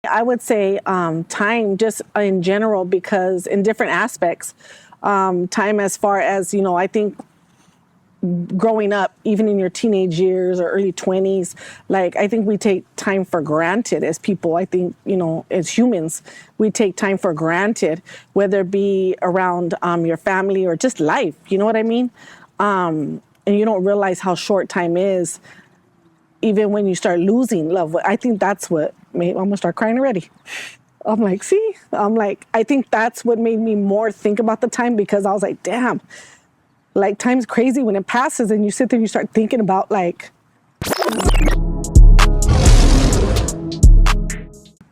I would say time just in general, because in different aspects, time as far as, I think growing up, even in your teenage years or early 20s, like I think we take time for granted as people. I think, as humans, we take time for granted, whether it be around your family or just life. You know what I mean? And you don't realize how short time is, even when you start losing love. I think that's what made, I'm gonna start crying already. I'm like, I think that's what made me more think about the time, because I was like, damn, like time's crazy when it passes, and you sit there and you start thinking about like.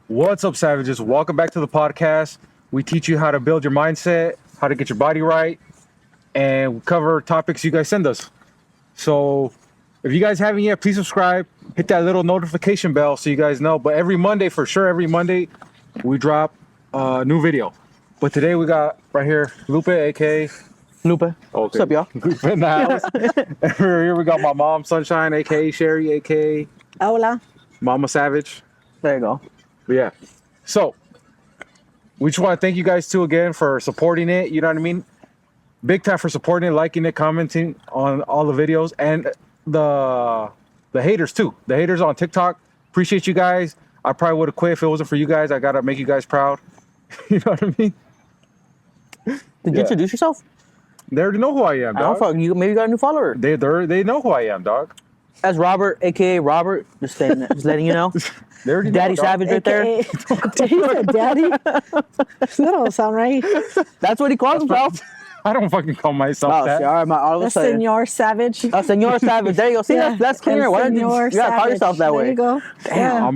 What's up, savages? Welcome back to the podcast. We teach you how to build your mindset, how to get your body right, and we cover topics you guys send us. So if you guys haven't yet, please subscribe, hit that little notification bell so you guys know. But every Monday, for sure, every Monday, we drop a new video. But today we got right here, Lupe, aka Lupe. Okay. What's up, y'all? Lupe in the house. And here we got my mom, Sunshine, aka Sherry, aka Hola. Mama Savage. There you go. But yeah, so we just want to thank you guys too again for supporting it. You know what I mean? Big time for supporting it, liking it, commenting on all the videos, and the haters too. The haters on TikTok. Appreciate you guys. I probably would have quit if it wasn't for you guys. I gotta make you guys proud. You know what I mean? Did you introduce yourself? They already know who I am, I don't dog. fuck you. Maybe you got a new follower. They know who I am, dog. That's Robert, aka Robert. Just letting you know. They already Daddy know, dog. Savage right there. He said daddy. That don't sound right. That's what he calls himself. I don't fucking call myself Oh, that. shit. All right, all of a That's sudden. Senor Savage. Senor Savage. There you go. See, Yeah, that's cleaner. Why don't you Senor gotta call Savage. yourself that way? There you go. Yeah.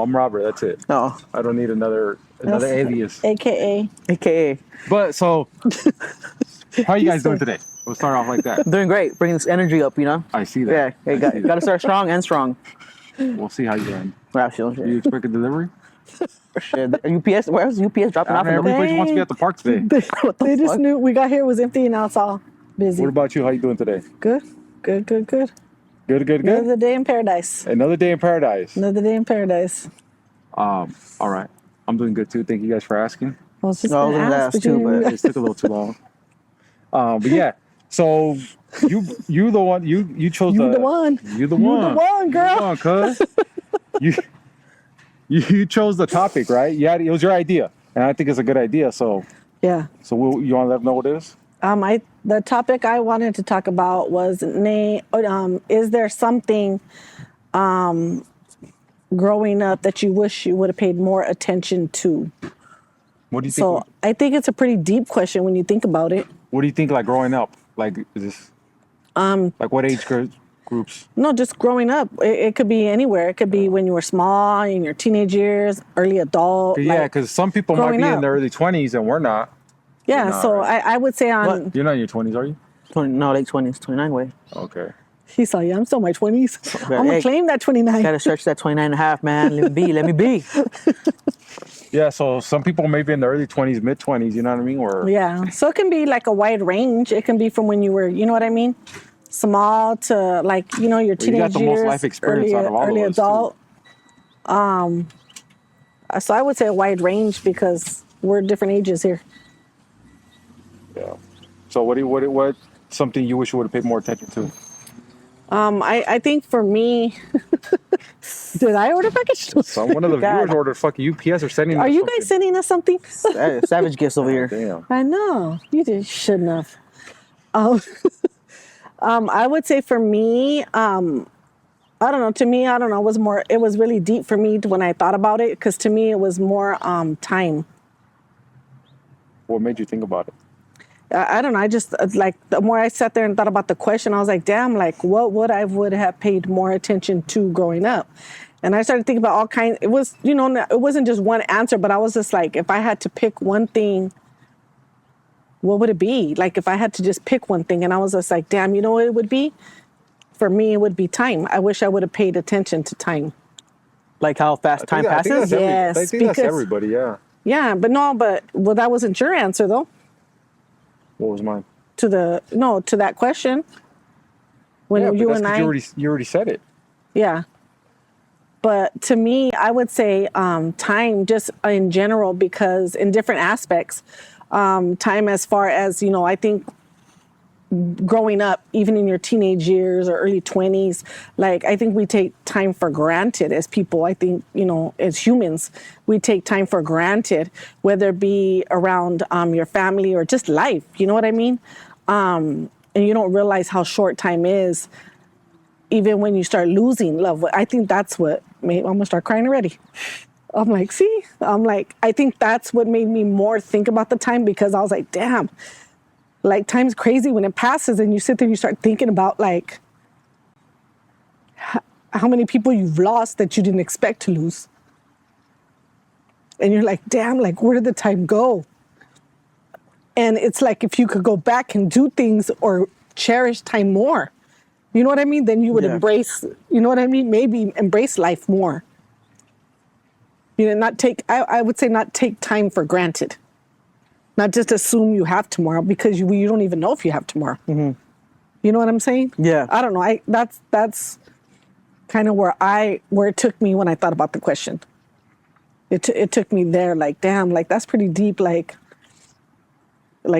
I'm Robert. That's it. No, I don't need another alias. AKA. aka. But so, how you guys doing today? We'll start off like that. Doing great. Bringing this energy up, you know? I see Yeah. that. Hey, got to start strong and strong. We'll see how you doing. Wow, shit. Do you expect a delivery? Shit. UPS, where's UPS dropping off? Everybody wants to be at the park today. They just knew we got here, it was empty, and now it's all busy. What about you? How you doing today? Good. Good. Another day in paradise. Another day in paradise. Another day in paradise. All right. I'm doing good too. Thank you guys for asking. I was just No, I gonna was gonna ask, ask but too, you- but- It took a little too long. But yeah. So you the one you chose You the one. You the You one. the one, girl. Come on, cuz. you chose the topic, right? Yeah, it was your idea, and I think it's a good idea. So Yeah. you want to let them know what it is? The topic I wanted to talk about was, is there something growing up that you wish you would have paid more attention to? What do you think? So I think it's a pretty deep question when you think about it. What do you think? Like growing up, like is this like what age groups? No, just growing up. It could be anywhere. It could be when you were small, in your teenage years, early adult. Yeah, because some people might be growing in up. their early 20s and we're not. Yeah, You're not, so right? I would say on. What? You're not in your 20s, are you? 20, no, late 20s, 29 way. Okay. He saw, yeah, I'm still in my 20s. I'm going Hey, to claim that 29. Gotta stretch that 29 and a half, man. Let me be. Yeah, so some people may be in the early 20s, mid 20s, you know what I mean? Or Yeah, so it can be like a wide range. It can be from when you were, you know what I mean? Small to like, your you teenage got the most years, life experience out of all early of us, too. adult. So I would say a wide range because we're different ages here. Yeah. So what something you wish you would have paid more attention to? I think for me, did I order package? So one of the God. viewers ordered fucking UPS or sending Are us you something. guys sending us something? Hey, savage gifts over here. Damn. I know you shouldn't have. I would say for me, I don't know. To me, I don't know. It was really deep for me when I thought about it, because to me it was more time. What made you think about it? I don't know. I just like the more I sat there and thought about the question, I was like, damn, like what would have paid more attention to growing up? And I started thinking about all kinds. It was, it wasn't just one answer, but I was just like, if I had to pick one thing, what would it be? Like if I had to just pick one thing, and I was just like, damn, you know what it would be? For me, it would be time. I wish I would have paid attention to time. Like how fast time I think passes? that's Yes, I think that's because- everybody, yeah. Yeah, but that wasn't your answer though. What was mine? To that question. When Yeah, but you that's and 'cause I, you already said it. yeah. But to me, I would say time just in general, because in different aspects, time as far as, I think growing up, even in your teenage years or early 20s, like I think we take time for granted as people. I think, as humans, we take time for granted, whether it be around your family or just life. You know what I mean? And you don't realize how short time is, even when you start losing love. I think that's what made, I'm gonna start crying already. I'm like, I think that's what made me more think about the time, because I was like, damn, like time's crazy when it passes, and you sit there and you start thinking about like how many people you've lost that you didn't expect to lose. And you're like, damn, like where did the time go? And it's like, if you could go back and do things or cherish time more, you know what I mean? Then you would embrace, you know what I mean? Maybe embrace life more. Not take, I would say not take time for granted. Not just assume you have tomorrow, because you don't even know if you have tomorrow. Mm-hmm. You know what I'm saying? Yeah. I don't know. That's kind of where it took me when I thought about the question. It took me there, like, damn, like that's pretty deep. Like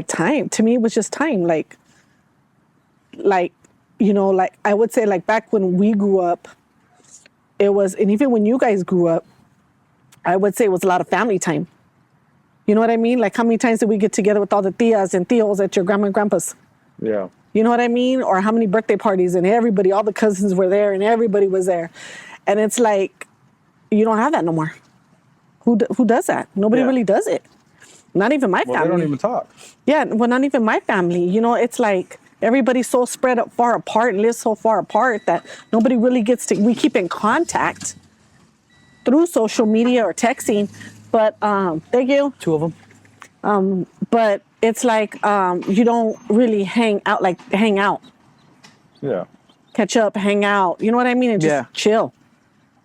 time to me, it was just time. Like I would say, like back when we grew up, it was, and even when you guys grew up, I would say it was a lot of family time. You know what I mean? Like how many times did we get together with all the tias and tios at your grandma and grandpa's? Yeah. You know what I mean? Or how many birthday parties, and everybody, all the cousins were there and everybody was there. And it's like, you don't have that no more. Who does that? Nobody really does it. Not even my family. Well, they don't even talk. Yeah, well, not even my family. It's like everybody's so spread up far apart and lives so far apart that nobody really gets to, we keep in contact through social media or texting. But thank you. 2 of them. But it's like you don't really hang out. Yeah. Catch up, hang out. You know what I mean? And just chill.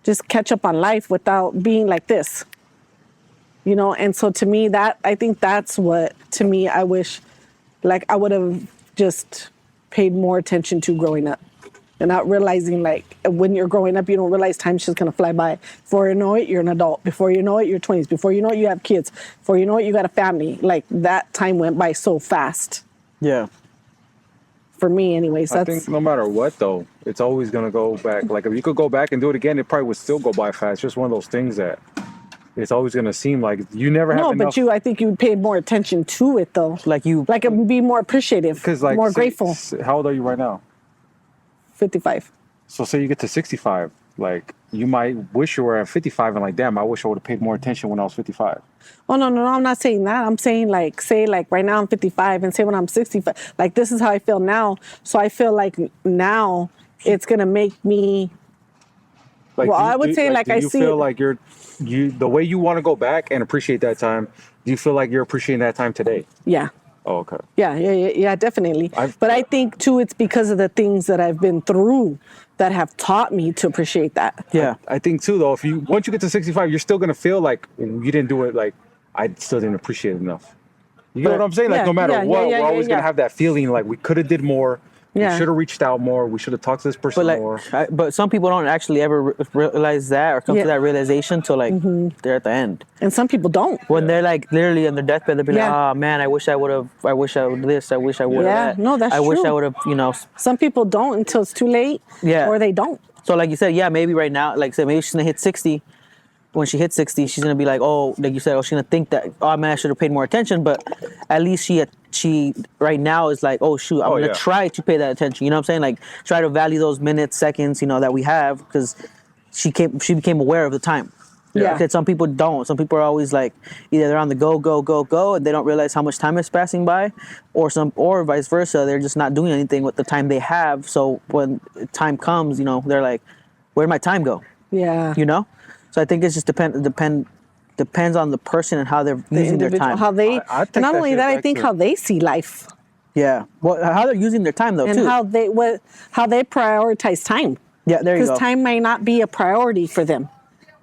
Just catch up on life without being like this. And so to me, I think that's what, to me, I wish, like I would have just paid more attention to growing up. And not realizing, like, when you're growing up, you don't realize time's just going to fly by. Before you know it, you're an adult. Before you know it, you're 20s. Before you know it, you have kids. Before you know it, you got a family. Like, that time went by so fast. Yeah. For me, anyways. I think no matter what, though, it's always going to go back. Like, if you could go back and do it again, it probably would still go by fast. It's just one of those things that it's always going to seem like you never have enough. No, but I think you paid more attention to it, though. Like, be more appreciative, like, more grateful. How old are you right now? 55. So say you get to 65, like you might wish you were at 55 and like, damn, I wish I would have paid more attention when I was 55. Oh, no, I'm not saying that. I'm saying say right now I'm 55 and say when I'm 65, like this is how I feel now. So I feel like now it's going to make me, Like, well, I would say like I see. Do you feel like the way you want to go back and appreciate that time, do you feel like you're appreciating that time today? Yeah. Oh, okay. Yeah, definitely. But I think too, it's because of the things that I've been through that have taught me to appreciate that. Yeah. I think too, though, once you get to 65, you're still going to feel like you didn't do it. Like, I still didn't appreciate it enough. You know what I'm saying? Like, no matter what, we're always going to have that feeling like we could have did more. Yeah. We should have reached out more. We should have talked to this person more. But some people don't actually ever realize that or come to that realization till like they're at the end. And some people don't. When they're like literally on their deathbed, they'll be like, "Oh man, I wish I would have this. I wish I would have that. No, that's I true. wish I would have, Some people don't until it's too late. Yeah. Or they don't. So like you said, yeah, maybe right now, like say maybe she's gonna hit 60. When she hits 60, she's gonna be like, oh, like you said, she's gonna think that, oh man, I should have paid more attention. But at least she right now is like, oh shoot, I'm gonna try to pay that attention. You know what I'm saying? Like try to value those minutes, seconds, that we have, because she became aware of the time. Yeah. Because some people don't. Some people are always like, either they're on the go, and they don't realize how much time is passing by, or vice versa. They're just not doing anything with the time they have. So when time comes, they're like, where'd my time go? Yeah. So I think it's just depends on the person and how they're using their time. How they, I take and not that only shit that, I back think to- how they see life Yeah. Well, how they're using their time though and too. how they prioritize time. Yeah, there you go. Because time may not be a priority for them.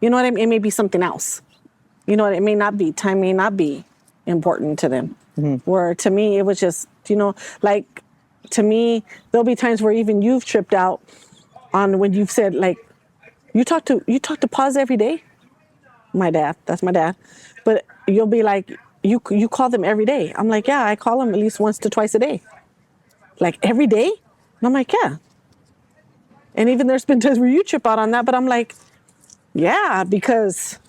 You know what I mean? It may be something else. You know what? It may not be. Time may not be important to them. Where to me, it was just, like to me, there'll be times where even you've tripped out on when you've said like, You talk to Paz every day? My dad. That's my dad. But you'll be like, you call them every day. I'm like, yeah, I call them at least once to twice a day. Like every day? And I'm like, yeah. And even there's been times where you trip out on that, but I'm like, yeah, because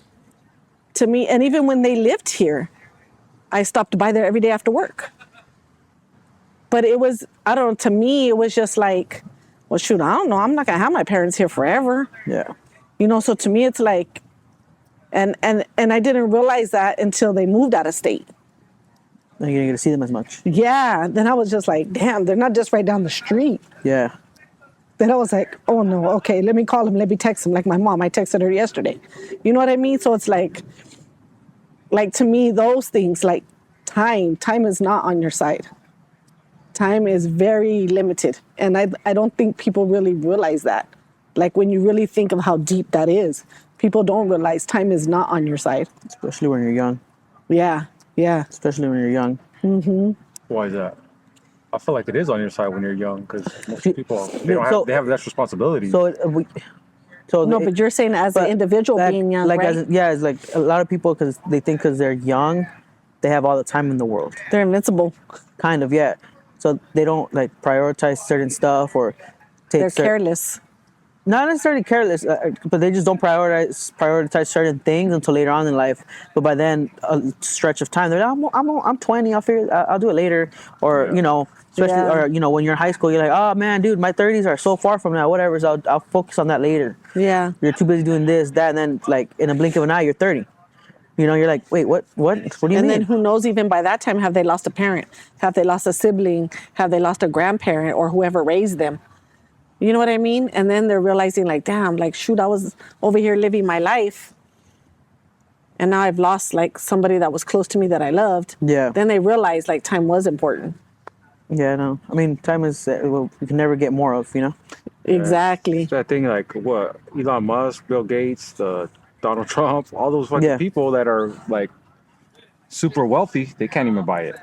to me, and even when they lived here, I stopped by there every day after work. But it was, I don't know, to me, it was just like, well, shoot, I don't know. I'm not going to have my parents here forever. Yeah. You know, so to me, it's like, and I didn't realize that until they moved out of state. And you didn't get to see them as much. Yeah. Then I was just like, damn, they're not just right down the street. Yeah. Then I was like, oh no, okay, let me call him, let me text him. Like my mom, I texted her yesterday. You know what I mean? So it's like to me, those things, like time is not on your side. Time is very limited. And I don't think people really realize that. Like when you really think of how deep that is, people don't realize time is not on your side. Especially when you're young. Yeah, yeah. Especially when you're young. Why is that? I feel like it is on your side when you're young because most people So- they have less responsibility. So No, but you're saying as an individual being young, like right? it's like a lot of people because they think because they're young, they have all the time in the world. They're invincible. Kind of, yeah. So they don't like prioritize certain stuff or take. They're careless. Not necessarily careless, but they just don't prioritize certain things until later on in life. But by then, a stretch of time, they're like, I'm 20. I'll do it later, or you know, especially Yeah. or you know, when you're in high school, you're like, oh man, dude, my 30s are so far from now. Whatever, so I'll focus on that later. Yeah. You're too busy doing this, that, and then like in a blink of an eye, you're 30. You know, you're like, wait, what do you And mean? then who knows, even by that time, have they lost a parent? Have they lost a sibling? Have they lost a grandparent or whoever raised them? You know what I mean? And then they're realizing like, damn, like, shoot, I was over here living my life. And now I've lost like somebody that was close to me that I loved. Yeah. Then they realize like time was important. Yeah, no. I mean, time is well, we can never get more of, you know. Exactly. It's that thing like what Elon Musk, Bill Gates, Donald Trump, all those fucking Yeah. people that are like super wealthy, they can't even buy it.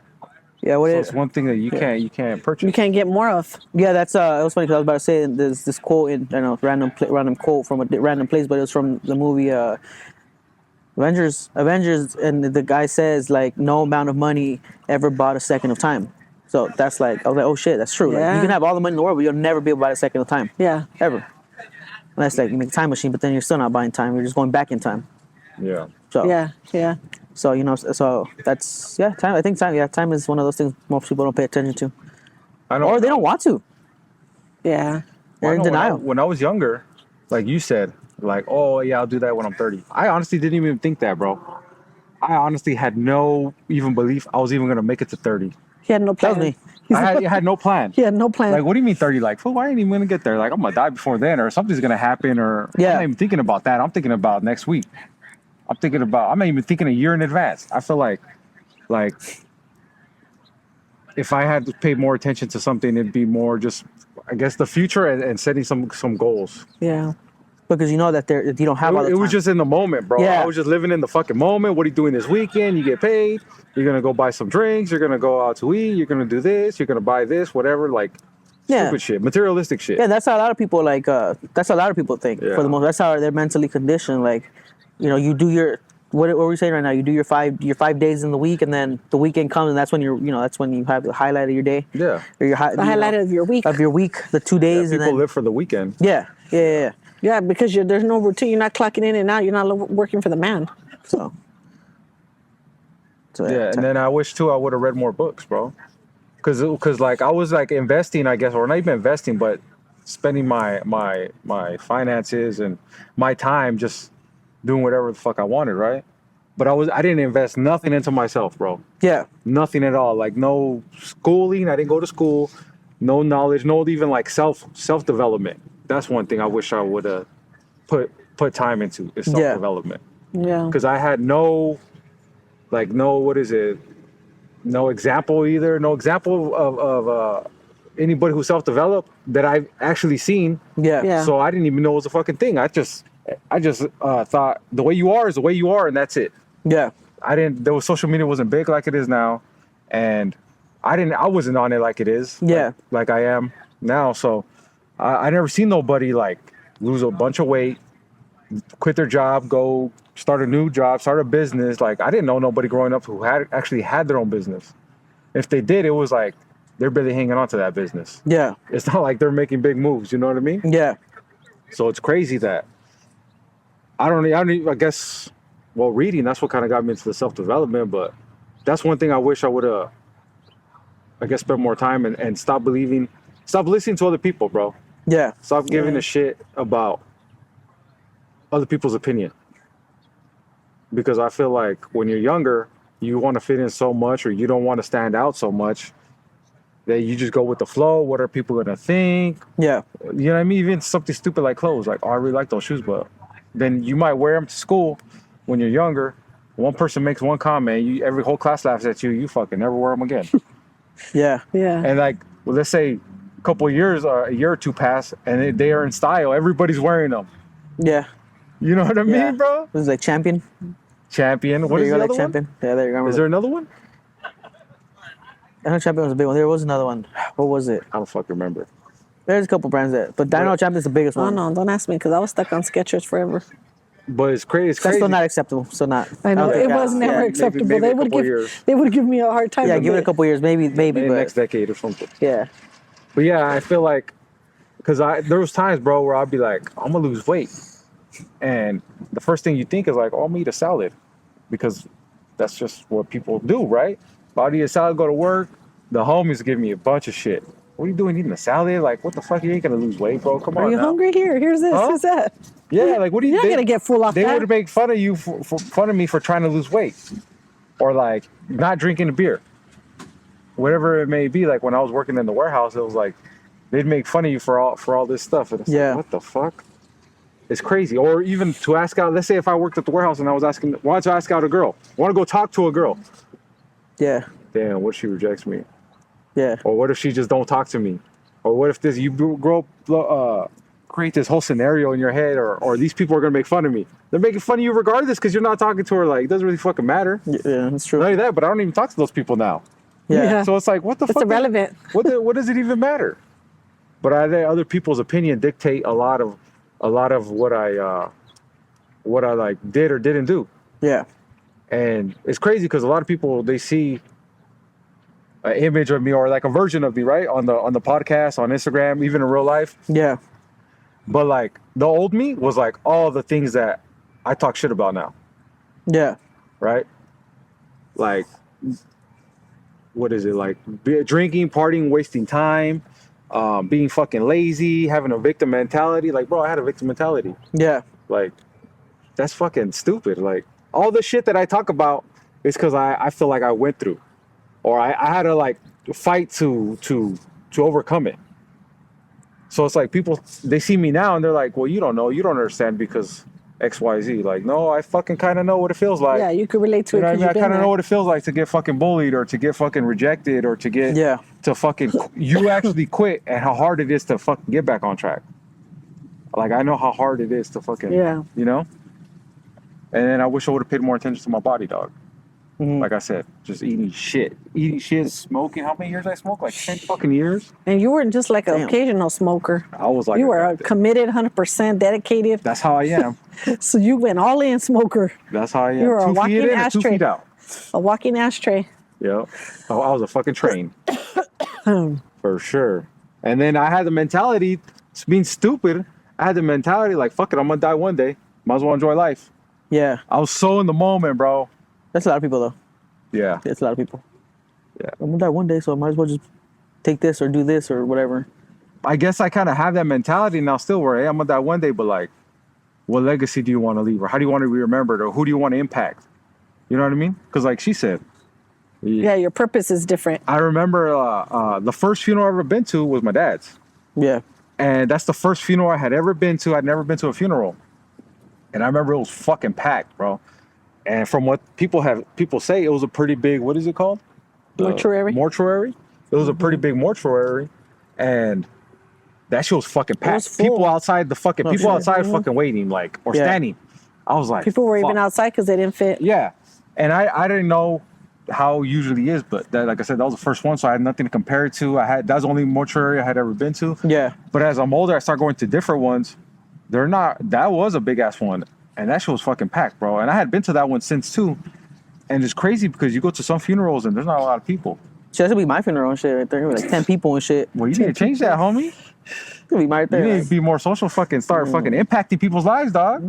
Yeah, what So is? it's one thing that you can't purchase. You can't get more of. Yeah, that's it was funny because I was about to say there's this quote in I don't know random quote from a random place, but it was from the movie Avengers, and the guy says like no amount of money ever bought a second of time. So that's like I was like, oh shit, that's true. Like, Yeah. you can have all the money in the world, but you'll never be able to buy a second of time. Yeah. Ever. Unless like you make a time machine, but then you're still not buying time. You're just going back in time. Yeah. So Yeah. Yeah. So you know, so that's time. I think time. Yeah, time is one of those things most people don't pay attention to, I know. or they don't want to. Yeah. They're in I know denial. when I was younger, like you said, like, oh yeah, I'll do that when I'm 30. I honestly didn't even think that, bro. I honestly had no even belief I was even gonna make it to 30. He had no That plan. was me. I had no plan. He had no plan. Like, what do you mean 30? Like, fool, I ain't even gonna get there. Like, I'm gonna die before then, or something's gonna happen, or Yeah. I'm not even thinking about that. I'm thinking about next week. I'm not even thinking a year in advance. I feel like if I had to pay more attention to something, it'd be more just, I guess, the future and setting some goals. Yeah. Because you know that you don't have all the It time. was just in the moment, bro. Yeah. I was just living in the fucking moment. What are you doing this weekend? You get paid. You're gonna go buy some drinks. You're gonna go out to eat. You're gonna do this. You're gonna buy this, whatever. Like, Yeah. stupid shit, materialistic shit. Yeah, that's how a lot of people like. That's how a lot of people think. Yeah. For the most, that's how they're mentally conditioned. Like, you know, you do your what are we saying right now? You do your 5 days in the week, and then the weekend comes, and that's when that's when you have the highlight of your day. Yeah. Or your The highlight of your week. of your week, the 2 days, and People then live for the weekend. yeah. Yeah, because there's no routine. You're not clocking in and out. You're not working for the man. So Yeah, and then I wish too I would have read more books, bro. Cause like I was like investing, I guess, or not even investing, but spending my finances and my time just doing whatever the fuck I wanted, right? But I didn't invest nothing into myself, bro. yeah, Nothing at all. Like no schooling. I didn't go to school. No knowledge. No even like self development. That's one thing I wish I would have put time into is self development. Yeah. Because I had no example either. No example of anybody who self developed that I've actually seen. yeah, Yeah. So I didn't even know it was a fucking thing. I just thought the way you are is the way you are, and that's it. yeah. There was social media wasn't big like it is now, and I wasn't on it like it is. Yeah. Like I am now. So I never seen nobody like lose a bunch of weight, quit their job, go start a new job, start a business. Like I didn't know nobody growing up who had actually had their own business. If they did, it was like they're barely hanging on to that business. Yeah. It's not like they're making big moves. You know what I mean? Yeah. So it's crazy that I guess, well, reading, that's what kind of got me into the self-development, but that's one thing I wish I would have, I guess, spent more time and stop listening to other people, bro. Yeah. Stop giving a shit about other people's opinion. Because I feel like when you're younger, you want to fit in so much, or you don't want to stand out so much, that you just go with the flow. What are people gonna think? Yeah. You know what I mean? Even something stupid like clothes. Like, oh, I really like those shoes, but then you might wear them to school when you're younger. One person makes one comment, every whole class laughs at you. You fucking never wear them again. Yeah. Yeah. And like, well, let's say a couple of years, or a year or two pass, and they are in style. Everybody's wearing them. Yeah. You know what I mean, Yeah. bro? This is like Champion. Champion. What There is you the go, other like one? Champion. Yeah, there you go. Is there another one? I know Champion was a big one. There was another one. What was it? I don't fucking remember. There's a couple brands that, but I know Champion's the biggest Oh one. no, don't ask me because I was stuck on Skechers forever. But it's crazy. It's That's crazy. still not acceptable. So not. I know don't it think was that's- never yeah. acceptable. maybe they a would couple give years. they would give me a hard time. Yeah, a give it a bit. couple years, maybe, Maybe but next decade or something. yeah, But yeah, I feel like, because there was times, bro, where I'd be like, I'm gonna lose weight, and the first thing you think is like, oh, I'm gonna eat a salad, because that's just what people do, right? If I eat a salad, go to work, the homies give me a bunch of shit. What are you doing eating a salad? Like, what the fuck? You ain't gonna lose weight, bro. Come on. Are you now. hungry? Here's this. Huh? Here's that. Yeah, like, what are you? You're not gonna get full off They that. would make fun of you for fun of me for trying to lose weight, or like not drinking a beer, whatever it may be. Like when I was working in the warehouse, it was like they'd make fun of you for all this stuff. And it's Yeah. like, what the fuck? It's crazy. Or even to ask out. Let's say if I worked at the warehouse and I wanted to ask out a girl, want to go talk to a girl. yeah, Damn, what if she rejects me? yeah, Or what if she just don't talk to me? Or what if you grow up, create this whole scenario in your head, or these people are gonna make fun of me? They're making fun of you regardless because you're not talking to her. Like, it doesn't really fucking matter. yeah. That's true. Not only that, but I don't even talk to those people now. Yeah. Yeah. So it's like, what the It's fuck? irrelevant. What does it even matter? But I think other people's opinion dictate a lot of what I like did or didn't do. Yeah, And it's crazy because a lot of people, they see an image of me or like a version of me, right, on the podcast, on Instagram, even in real life. yeah, But like the old me was like all the things that I talk shit about now, yeah, right? Like, what is it, like drinking, partying, wasting time, being fucking lazy, having a victim mentality. Like, bro, I had a victim mentality. yeah, Like, that's fucking stupid. Like, all the shit that I talk about is because I feel like I went through, or I had to like fight to overcome it. So it's like people, they see me now and they're like, well, you don't know, you don't understand because XYZ. Like, no, I fucking kind of know what it feels like. Yeah, you could relate to You it know what I because mean? I you've been kind of there. know what it feels like to get fucking bullied, or to get fucking rejected, or to get yeah, to fucking you actually quit, and how hard it is to fucking get back on track. Like, I know how hard it is to fucking, Yeah. you know? And then I wish I would have paid more attention to my body, dog. Mhm. Like I said, just eating shit, smoking. How many years I smoked? Like 10 fucking years. And you weren't just like an Damn. occasional smoker. I was like, You were a committed, 100% dedicated. that's how I am. So you went all in smoker, That's how I am. You were a 2 feet walking in and 2 ashtray. feet out. a walking ashtray. Yep. Oh, I was a fucking train. For sure. And then I had the mentality, it's being stupid. I had the mentality like, fuck it, I'm gonna die one day. Might as well enjoy life. yeah. I was so in the moment, bro. That's a lot of people though. Yeah. That's a lot of people. Yeah. I'm gonna die one day, so I might as well just take this or do this or whatever. I guess I kind of have that mentality now still where, hey, I'm gonna die one day, but like, what legacy do you want to leave? Or how do you want to be remembered? Or who do you want to impact? You know what I mean? Because like she said, Yeah, your purpose is different. I remember the first funeral I've ever been to was my dad's. Yeah, And that's the first funeral I had ever been to. I'd never been to a funeral. And I remember it was fucking packed, bro. And from what people say, it was a pretty big, what is it called? Mortuary. Mortuary. It was a pretty big mortuary. And that shit was fucking packed. was full. People outside the fucking, people shit. outside fucking waiting, like, or Yeah. standing. I was like, People were even fuck. outside because they didn't fit. Yeah. And I didn't know how it usually is, but that, like I said, that was the first one, so I had nothing to compare it to. That was the only mortuary I had ever been to. yeah, But as I'm older, I start going to different ones. they're not. That was a big ass one, and that shit was fucking packed, bro. And I had been to that one since too, and it's crazy because you go to some funerals and there's not a lot of people. Shit, that should be my funeral and shit right there. Like 10 people and shit. Well, you need to change that, homie. It could be right there. You need to be more social. Fucking start fucking impacting people's lives, dog.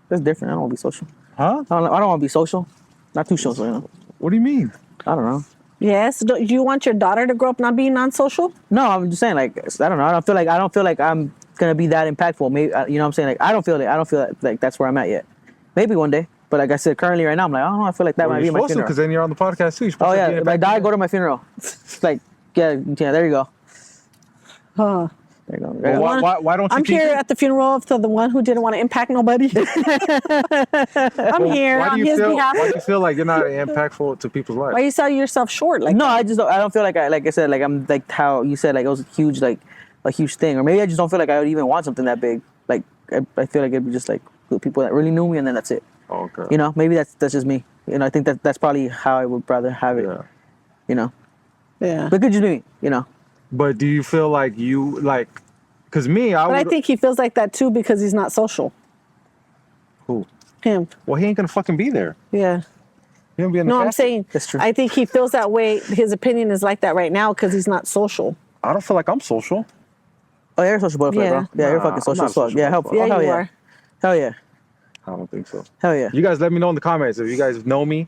That's different. I don't want to be social. Huh? I don't want to be social. Not too social, you know. What do you mean? I don't know. Yes. Do you want your daughter to grow up not being non-social? No, I'm just saying, like, I don't know. I don't feel like I'm gonna be that impactful. Maybe you know what I'm saying? Like, I don't feel like that's where I'm at yet. Maybe one day. But like I said, currently right now, I'm like, I don't know. I feel like that Well, might be you're my supposed to, funeral. because then you're on the podcast too. You're supposed Oh to yeah, be if I die, go to my funeral. Like, yeah, there you go. Huh. There you go. Well, why don't you I'm think here it? at the funeral of the one who didn't want to impact nobody. I'm here Why on do you his feel? behalf. Why do you feel like you're not impactful to people's lives? Why you sell yourself short? Like No, I don't feel like I said, like I'm like how you said, like it was a huge thing, or maybe I just don't feel like I would even want something that big. Like I feel like it'd be just like the people that really knew me, and then that's it. Okay. You know, maybe that's just me. You know, I think that's probably how I would rather have it. Yeah. You know, yeah. but it could just be me. You know, But do you feel like you like? Because me, But I think he feels like that too because he's not social. Who? Him. Well, he ain't gonna fucking be there. Yeah. He gonna be in the No, I'm casket. saying That's true. I think he feels that way. His opinion is like that right now because he's not social. I don't feel like I'm social. oh, you're a social butterfly, Yeah. bro. Yeah, you're Nah, fucking I'm social not as fuck. social Yeah, butterfly. Yeah, hell you yeah, are. hell yeah, I don't think so. hell yeah. You guys, let me know in the comments if you guys know me,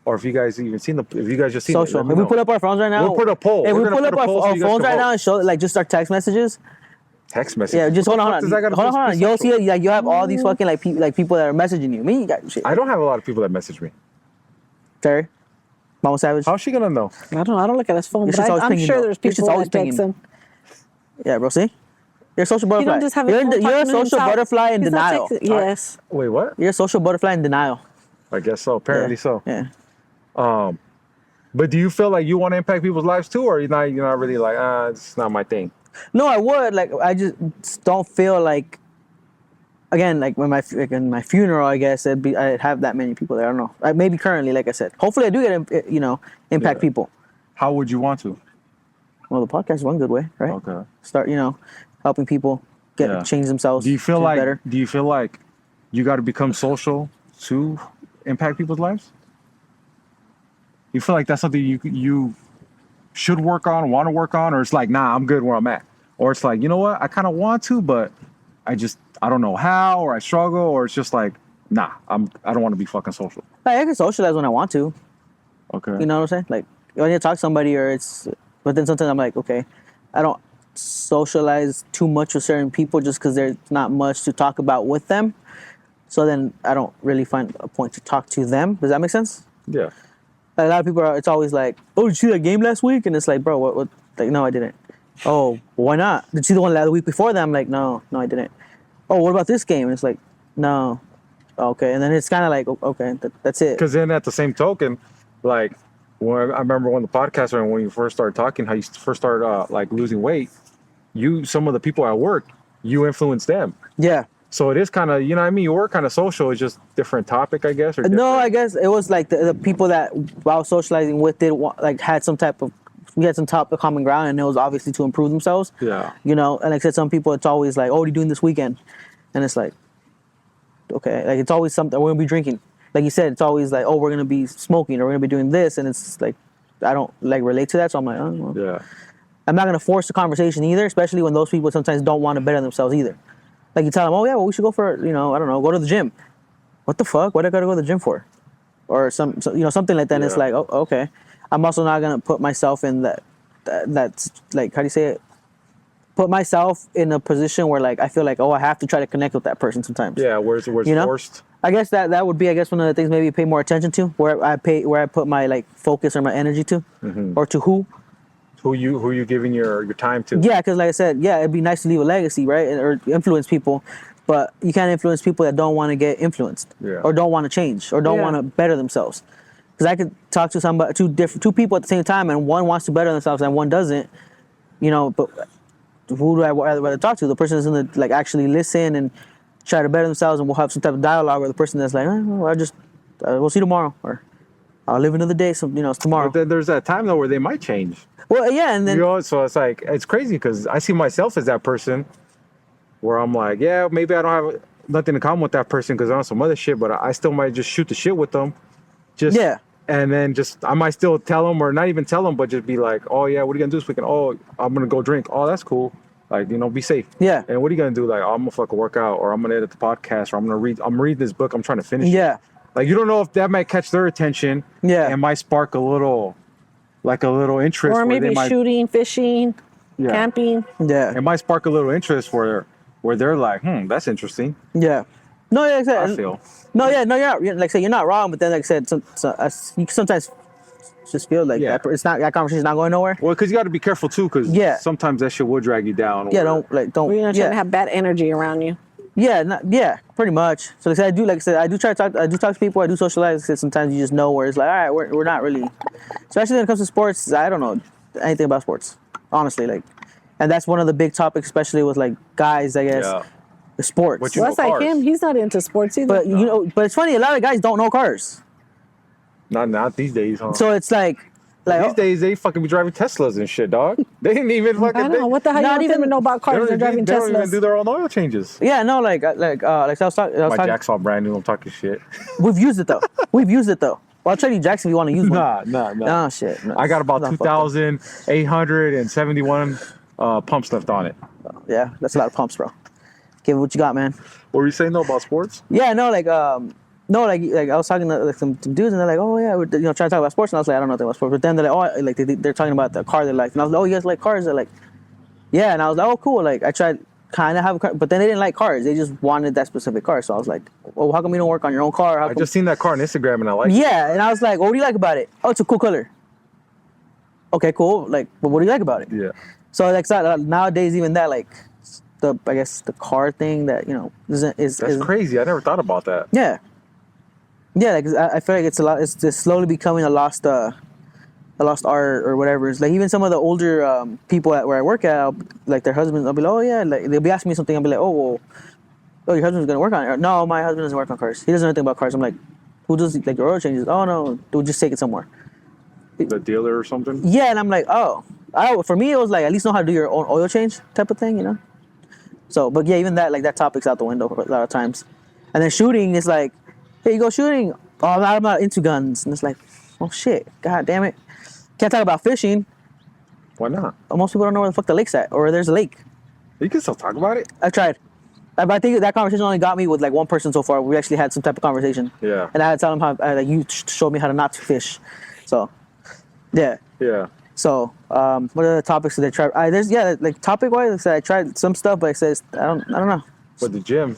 or if you guys even seen the. If you guys just seen Social. it, let me If we know. put up our phones right now, We'll put a poll. If We're we gonna pull up put a poll so our you guys phones can right vote. now and show like just our text messages. Text message. Yeah, just hold on. Does that gotta Hold be on. You'll social? see it. Like you have all these fucking like people that are messaging you. Me, you got shit. I don't have a lot of people that message me. Terry, Mama Savage. How's she gonna know? I don't look at his phone, Your but shit's always I'm pinging, sure though. there's Your shit's people always that text pinging. him. Yeah, bro. See, you're a social butterfly. Just have his you're phone you're a talking to social himself. butterfly in He's not denial. texting- Yes. Wait, what? You're a social butterfly in denial. I guess so. Apparently so. Yeah. But do you feel like you want to impact people's lives too, or you're not really like, it's not my thing? No, I would. Like, I just don't feel like. Again, like in my funeral, I guess I'd have that many people there. I don't know. Maybe currently, like I said. Hopefully, I do get impact Yeah. people. How would you want to? Well, the podcast is one good way, right? Okay. Start, helping people Yeah. change themselves. Do you feel change like better? Do you feel like you got to become social to impact people's lives? You feel like that's something you should work on, want to work on, or it's like, nah, I'm good where I'm at, or it's like, you know what, I kind of want to, but I don't know how, or I struggle, or it's just like, nah, I don't want to be fucking social. Like, I can socialize when I want to. Okay. You know what I'm saying? Like, when you talk to somebody, but then sometimes I'm like, okay, I don't socialize too much with certain people just because there's not much to talk about with them. So then I don't really find a point to talk to them. Does that make sense? Yeah. Like, a lot of people it's always like, oh, did you see that game last week? And it's like, bro, what? Like, no, I didn't. Oh, well, why not? Did you see the one the week before that? I'm like, no, I didn't. Oh, what about this game? And it's like, no. Okay. And then it's kind of like, okay, that's it. Because then at the same token, like, when I remember when the podcast, when you first started talking, how you first started like losing weight, some of the people at work, you influenced them. Yeah. So it is kind of, you know what I mean? You were kind of social. It's just different topic, I guess. Or No, different- I guess it was like the people that I was socializing with had some type of, we had some type of common ground, and it was obviously to improve themselves. Yeah. And like I said, some people, it's always like, oh, what are you doing this weekend? And it's like, okay, like it's always something, we're gonna be drinking. Like you said, it's always like, oh, we're gonna be smoking, or we're gonna be doing this, and it's like, I don't like relate to that, so I'm like, oh, well. Yeah. I'm not gonna force the conversation either, especially when those people sometimes don't want to better themselves either. Like you tell them, oh yeah, well we should go for, I don't know, go to the gym. What the fuck? What do I gotta go to the gym for? Or something like that. And it's Yeah. like, oh, okay. I'm also not gonna put myself in that's like, how do you say it? Put myself in a position where like I feel like, oh, I have to try to connect with that person sometimes. Yeah. Where's You know? forced? I guess that would be, I guess, one of the things maybe pay more attention to, where I put my like focus or my energy to, or to who. Who you giving your time to? Yeah, because like I said, yeah, it'd be nice to leave a legacy, right, or influence people, but you can't influence people that don't want to get influenced, Yeah. or don't want to change, or don't Yeah. want to better themselves. Because I could talk to two people at the same time, and one wants to better themselves and one doesn't, but who do I rather talk to? The person that's going to like actually listen and try to better themselves, and we'll have some type of dialogue, or the person that's like, we'll see tomorrow, or I'll live another day, so it's tomorrow. But then there's that time though where they might change. Well, yeah, and then So it's like, it's crazy because I see myself as that person, where I'm like, yeah, maybe I don't have nothing in common with that person because I'm on some other shit, but I still might just shoot the shit with them. Just Yeah. And then I might still tell them, or not even tell them, but just be like, oh yeah, what are you gonna do this weekend? Oh, I'm gonna go drink. Oh, that's cool. Like, be safe. Yeah. And what are you gonna do? Like, oh, I'm gonna fucking work out, or I'm gonna edit the podcast, or I'm gonna read this book I'm trying to finish. Yeah. Like, you don't know if that might catch their attention. Yeah. And might spark a little interest. Or where maybe they might, shooting, fishing, Yeah. camping. Yeah. It might spark a little interest where they're like, that's interesting. Yeah. No, yeah, exactly. I feel. No, yeah, no, like I said, you're not wrong, but then, like I said, you sometimes just feel like Yeah. that conversation's not going nowhere. Well, because you got to be careful too, because Yeah. sometimes that shit will drag you down. Yeah, or- don't. We're not trying yeah. to have bad energy around you. Yeah, pretty much. So like I said, I do try to talk. I do talk to people. I do socialize. Because sometimes you just know where it's like, all right, we're not really. Especially when it comes to sports, I don't know anything about sports, honestly. Like, and that's one of the big topics, especially with like guys, I guess, Yeah. the sports. What you Well, that's know like cars. him. He's not into sports either. But but it's funny. A lot of guys don't know cars, Not these days, huh? so it's like These days they fucking be driving Teslas and shit, dog. They didn't even fucking. I know. What the hell? You Not don't even- even know about They cars. don't, They're driving they don't even do Teslas. their own oil changes. yeah, no, like I was My talking. Jack's all brand new. I'm talking shit. We've used it though. Well, I'll trade you Jackson if you want to use one. Nah. Oh shit. No, I got about no, fuck that. 2,871 pumps left on it. Yeah, that's a lot of pumps, bro. Give it what you got, man. What were you saying though about sports? Yeah, no, like I was talking to like some dudes and they're like, oh yeah, we're trying to talk about sports, and I was like, I don't know nothing about sports. But then they're like, oh, like they're talking about the car they like, and I was like, oh, you guys like cars? They're like, yeah, and I was like, oh, cool. Like I tried kind of have a car, but then they didn't like cars. They just wanted that specific car. So I was like, well, how come you don't work on your own car? How I come? just seen that car on Instagram and I like it. Yeah, and I was like, well, what do you like about it? Oh, it's a cool color. Okay, cool. Like, but what do you like about it? Yeah. So like nowadays, even that like I guess the car thing that is That's crazy. I never thought about that. Yeah. Yeah, like I feel like it's a lot. It's just slowly becoming a lost art or whatever. It's like even some of the older people where I work at, like their husbands, I'll be like, oh yeah, like they'll be asking me something. I'll be like, oh your husband's gonna work on it. Or, no, my husband doesn't work on cars. He doesn't know anything about cars. I'm like, who does like your oil changes? Oh no, we'll just take it somewhere. The dealer or something. Yeah, and I'm like, for me it was like at least know how to do your own oil change type of thing, So, but yeah, even that topic's out the window a lot of times. And then shooting is like, hey, you go shooting. Oh, I'm not into guns. And it's like, oh shit, god damn it. Can't talk about fishing. Why not? Most people don't know where the fuck the lake's at, or there's a lake. You can still talk about it. I've tried. But I think that conversation only got me with like one person so far. We actually had some type of conversation. Yeah. And I had to tell him how like, you showed me how to not to fish. So, yeah. Yeah. So, what are the topics that I tried? Like topic wise, I tried some stuff, but it says I don't know. But the gym.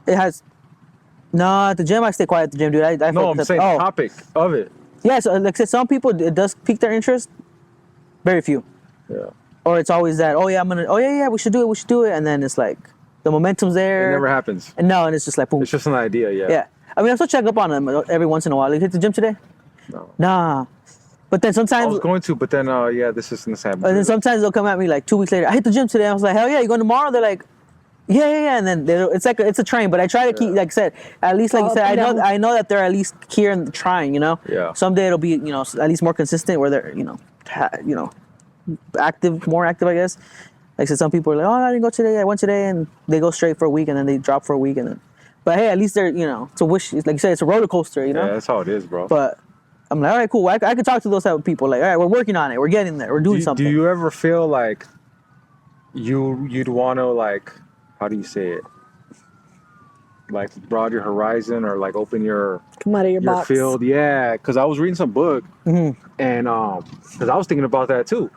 It has. No, at the gym I stay quiet at the gym, dude. I No, I'm saying the topic of it. Yeah, so like I said, some people it does pique their interest. Very few. Yeah. Or it's always that, we should do it, and then it's like the momentum's It there. never happens. And no, and it's just like boom. It's just an idea. Yeah. Yeah. I mean, I still check up on them every once in a while. Like, hit the gym today? No. Nah. But then I sometimes, was going to, but then this is happening. and then sometimes they'll come at me like 2 weeks later. I hit the gym today. I was like, hell yeah, you going tomorrow? They're like, yeah. And then it's like it's a train. But I try to keep, like I said, at least like you said, I know that they're at least here and trying. Yeah. Someday it'll be at least more consistent where they're more active, I guess. Like I said, some people are like, oh, I didn't go today. I went today, and they go straight for a week, and then they drop for a week, and then. But hey, at least they're it's a wish. Like you said, it's a roller coaster, Yeah, that's how it is, bro. But I'm like, all right, cool. I could talk to those type of people. Like, all right, we're working on it. We're getting there. We're doing something. Do you ever feel like you'd want to, like, how do you say it? Like, broaden your horizon or like open your Come out of your box. field? Yeah, because I was reading some book and because I was thinking about that too.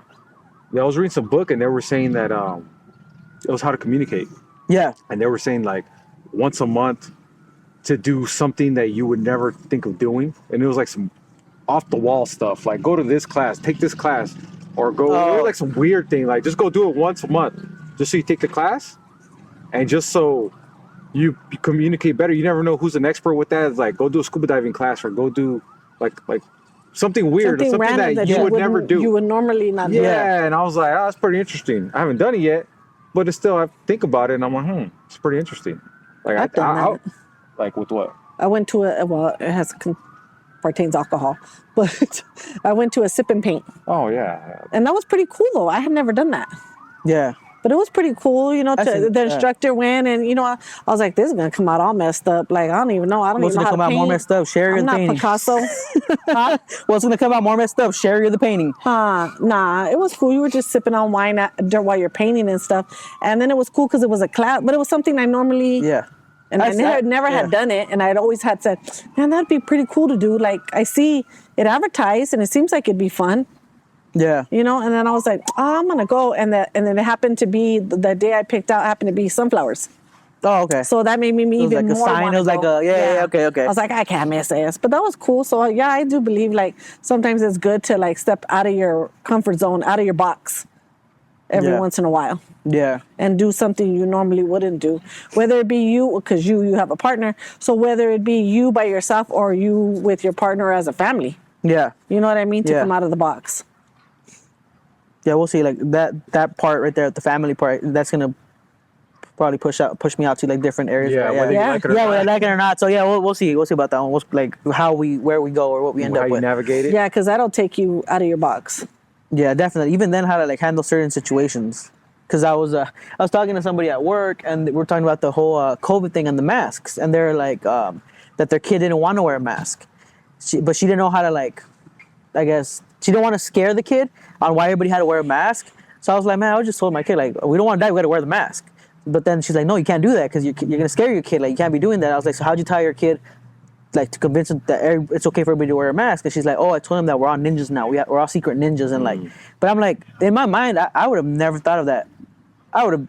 Yeah, I was reading some book and they were saying that it was how to communicate, Yeah. and they were saying like once a month to do something that you would never think of doing, and it was like some off the wall stuff, like go to this class, take this class, or go it was like some weird thing, like just go do it once a month, just so you take the class, and just so you communicate better. You never know who's an expert with that. It's like go do a scuba diving class or go do like something weird, or something random that you would never do. You would normally not do. Yeah, and I was like, that's pretty interesting. I haven't done it yet, but it's still, I think about it and I'm like, it's pretty interesting. Like I've done that. like with what? I went to it pertains alcohol, but I went to a sip and paint, Oh yeah. and that was pretty cool though. I had never done that. Yeah. But it was pretty cool, you know. I seen it, The yeah. instructor went, and you know, I was like, "This is gonna come out all messed up." Like I don't even know. I don't What's even know gonna how come to out paint. more messed up? Share I'm the not painting. Picasso. Huh? What's gonna come out more messed up? Sherry or the painting? Nah, it was cool. You were just sipping on wine while you're painting and stuff, and then it was cool because it was a class, but it was something I normally Yeah. And I never yeah. had done it, and I'd always had said, "Man, that'd be pretty cool to do." Like I see it advertised, and it seems like it'd be fun, Yeah. you know. And then I was like, "Oh, I'm gonna go," and then it happened to be the day I picked out happened to be sunflowers, Oh, okay. so that made me was even like a more. sign, wanna it was like go. a- yeah, okay. I was like, I can't miss this, but that was cool. So yeah, I do believe like sometimes it's good to like step out of your comfort zone, out of your box, every Yeah. once in a while. Yeah. And do something you normally wouldn't do, whether it be you because you have a partner, so whether it be you by yourself or you with your partner as a family, Yeah. you know what I mean, to Yeah. come out of the box. Yeah, we'll see. Like that part right there, the family part, that's gonna probably push me out to like different areas. Yeah, right? whether you Yeah. like it or Yeah, not. whether I like it or not. So yeah, we'll see about that one. We'll, like where we go or what we end how up you with. navigate it. Yeah, because that'll take you out of your box. Yeah, definitely. Even then, how to like handle certain situations. Because I was talking to somebody at work, and we're talking about the whole COVID thing and the masks, and they're like that their kid didn't want to wear a mask, but she didn't know how to like, I guess she didn't want to scare the kid on why everybody had to wear a mask. So I was like, man, I was just told my kid like, we don't want to die, we got to wear the mask. But then she's like, no, you can't do that because you're gonna scare your kid. Like you can't be doing that. I was like, so how'd you tell your kid? Like to convince him that it's okay for everybody to wear a mask, and she's like, "Oh, I told him that we're all ninjas now. We're all secret ninjas." And like, but I'm like, in my mind, I would have never thought of that. I would have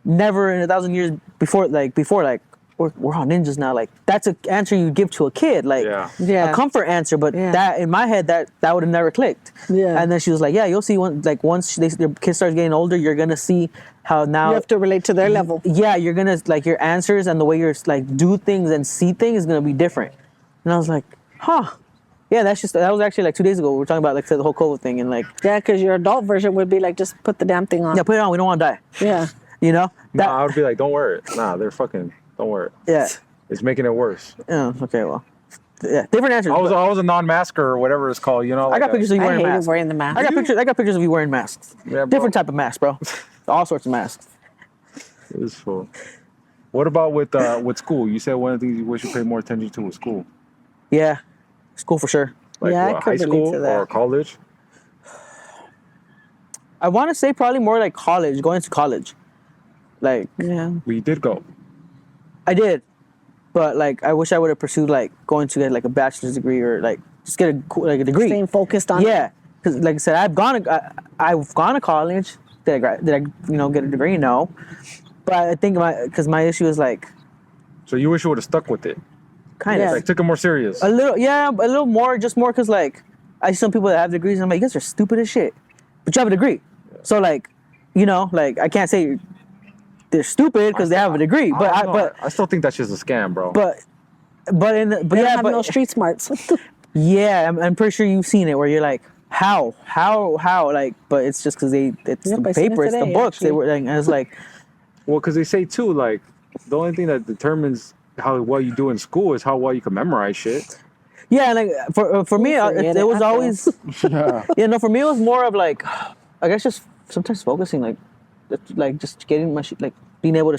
never in 1,000 years before we're all ninjas now. Like that's an answer you give to a kid, like Yeah. a comfort answer. But Yeah. that in my head, that would have never clicked. Yeah. And then she was like, "Yeah, you'll see once their kid starts getting older, you're gonna see how now You have to relate to their level. yeah, you're gonna like your answers and the way you're like do things and see things is gonna be different." And I was like, huh. Yeah, that was actually like 2 days ago. We were talking about like the whole COVID thing and like, Yeah, because your adult version would be like, just put the damn thing on. yeah, put it on. We don't want to die. Yeah. You know? Nah, I would be like, don't wear it. Nah, they're fucking. Don't wear it. Yeah. It's making it worse. Yeah. Okay. Well. Yeah. Different answers. I but was a non-masker or whatever it's called. You know. I like got pictures of you I wearing hated masks. wearing the mask. I got pictures of you wearing masks. Yeah, bro. Different type of masks, bro. All sorts of masks. It was full. What about with school? You said one of the things you wish you paid more attention to was school. Yeah. School for sure. Like Yeah, I what, could high relate school to that. or college? I want to say probably more like college, going to college. Like Yeah. We did go. I did, but like I wish I would have pursued like going to get like a bachelor's degree or like just get a degree. Staying focused on Yeah, because like I said, I've gone to college. Did I get a degree? No, but I think my issue is like So you wish you would have stuck with it. kind Yeah. of Like took it more serious. a little more, just more because like I see some people that have degrees and I'm like, you guys are stupid as shit, but you have a degree. So like, like I can't say they're stupid because they have a degree, but I don't know. but I still think that's just a scam, bro. but They don't yeah, have but no street smarts. yeah, I'm pretty sure you've seen it where you're like, how, like, but it's just because it's Yep, the I seen it paper, it's the today, books. They actually. were like, and it's like, Well, because they say too, like the only thing that determines how well you do in school is how well you can memorize shit. yeah, like for me, forget it it was after. always, Yeah. yeah, no, for me it was more of like, I guess just sometimes focusing, like just getting my shit, like being able to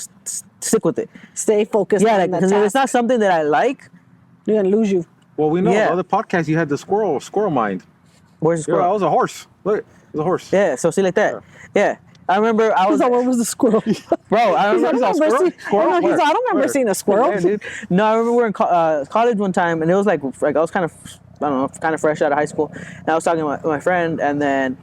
stick with it. Stay focused Yeah, on like the because if it's task. not something that I like, You're going to lose you. Well, we know Yeah. the other podcast you had the squirrel mind. where's the Yeah, I squirrel? was a horse. Look, it was a horse. Yeah, so see like that. Yeah, I remember I was, So where was the squirrel? bro. I He's like, remember I don't remember seeing- I don't remember Where? seeing a squirrel. Yeah, dude. No, I remember we were in college one time, and it was like I was kind of, I don't know, kind of fresh out of high school, and I was talking to my friend, and then,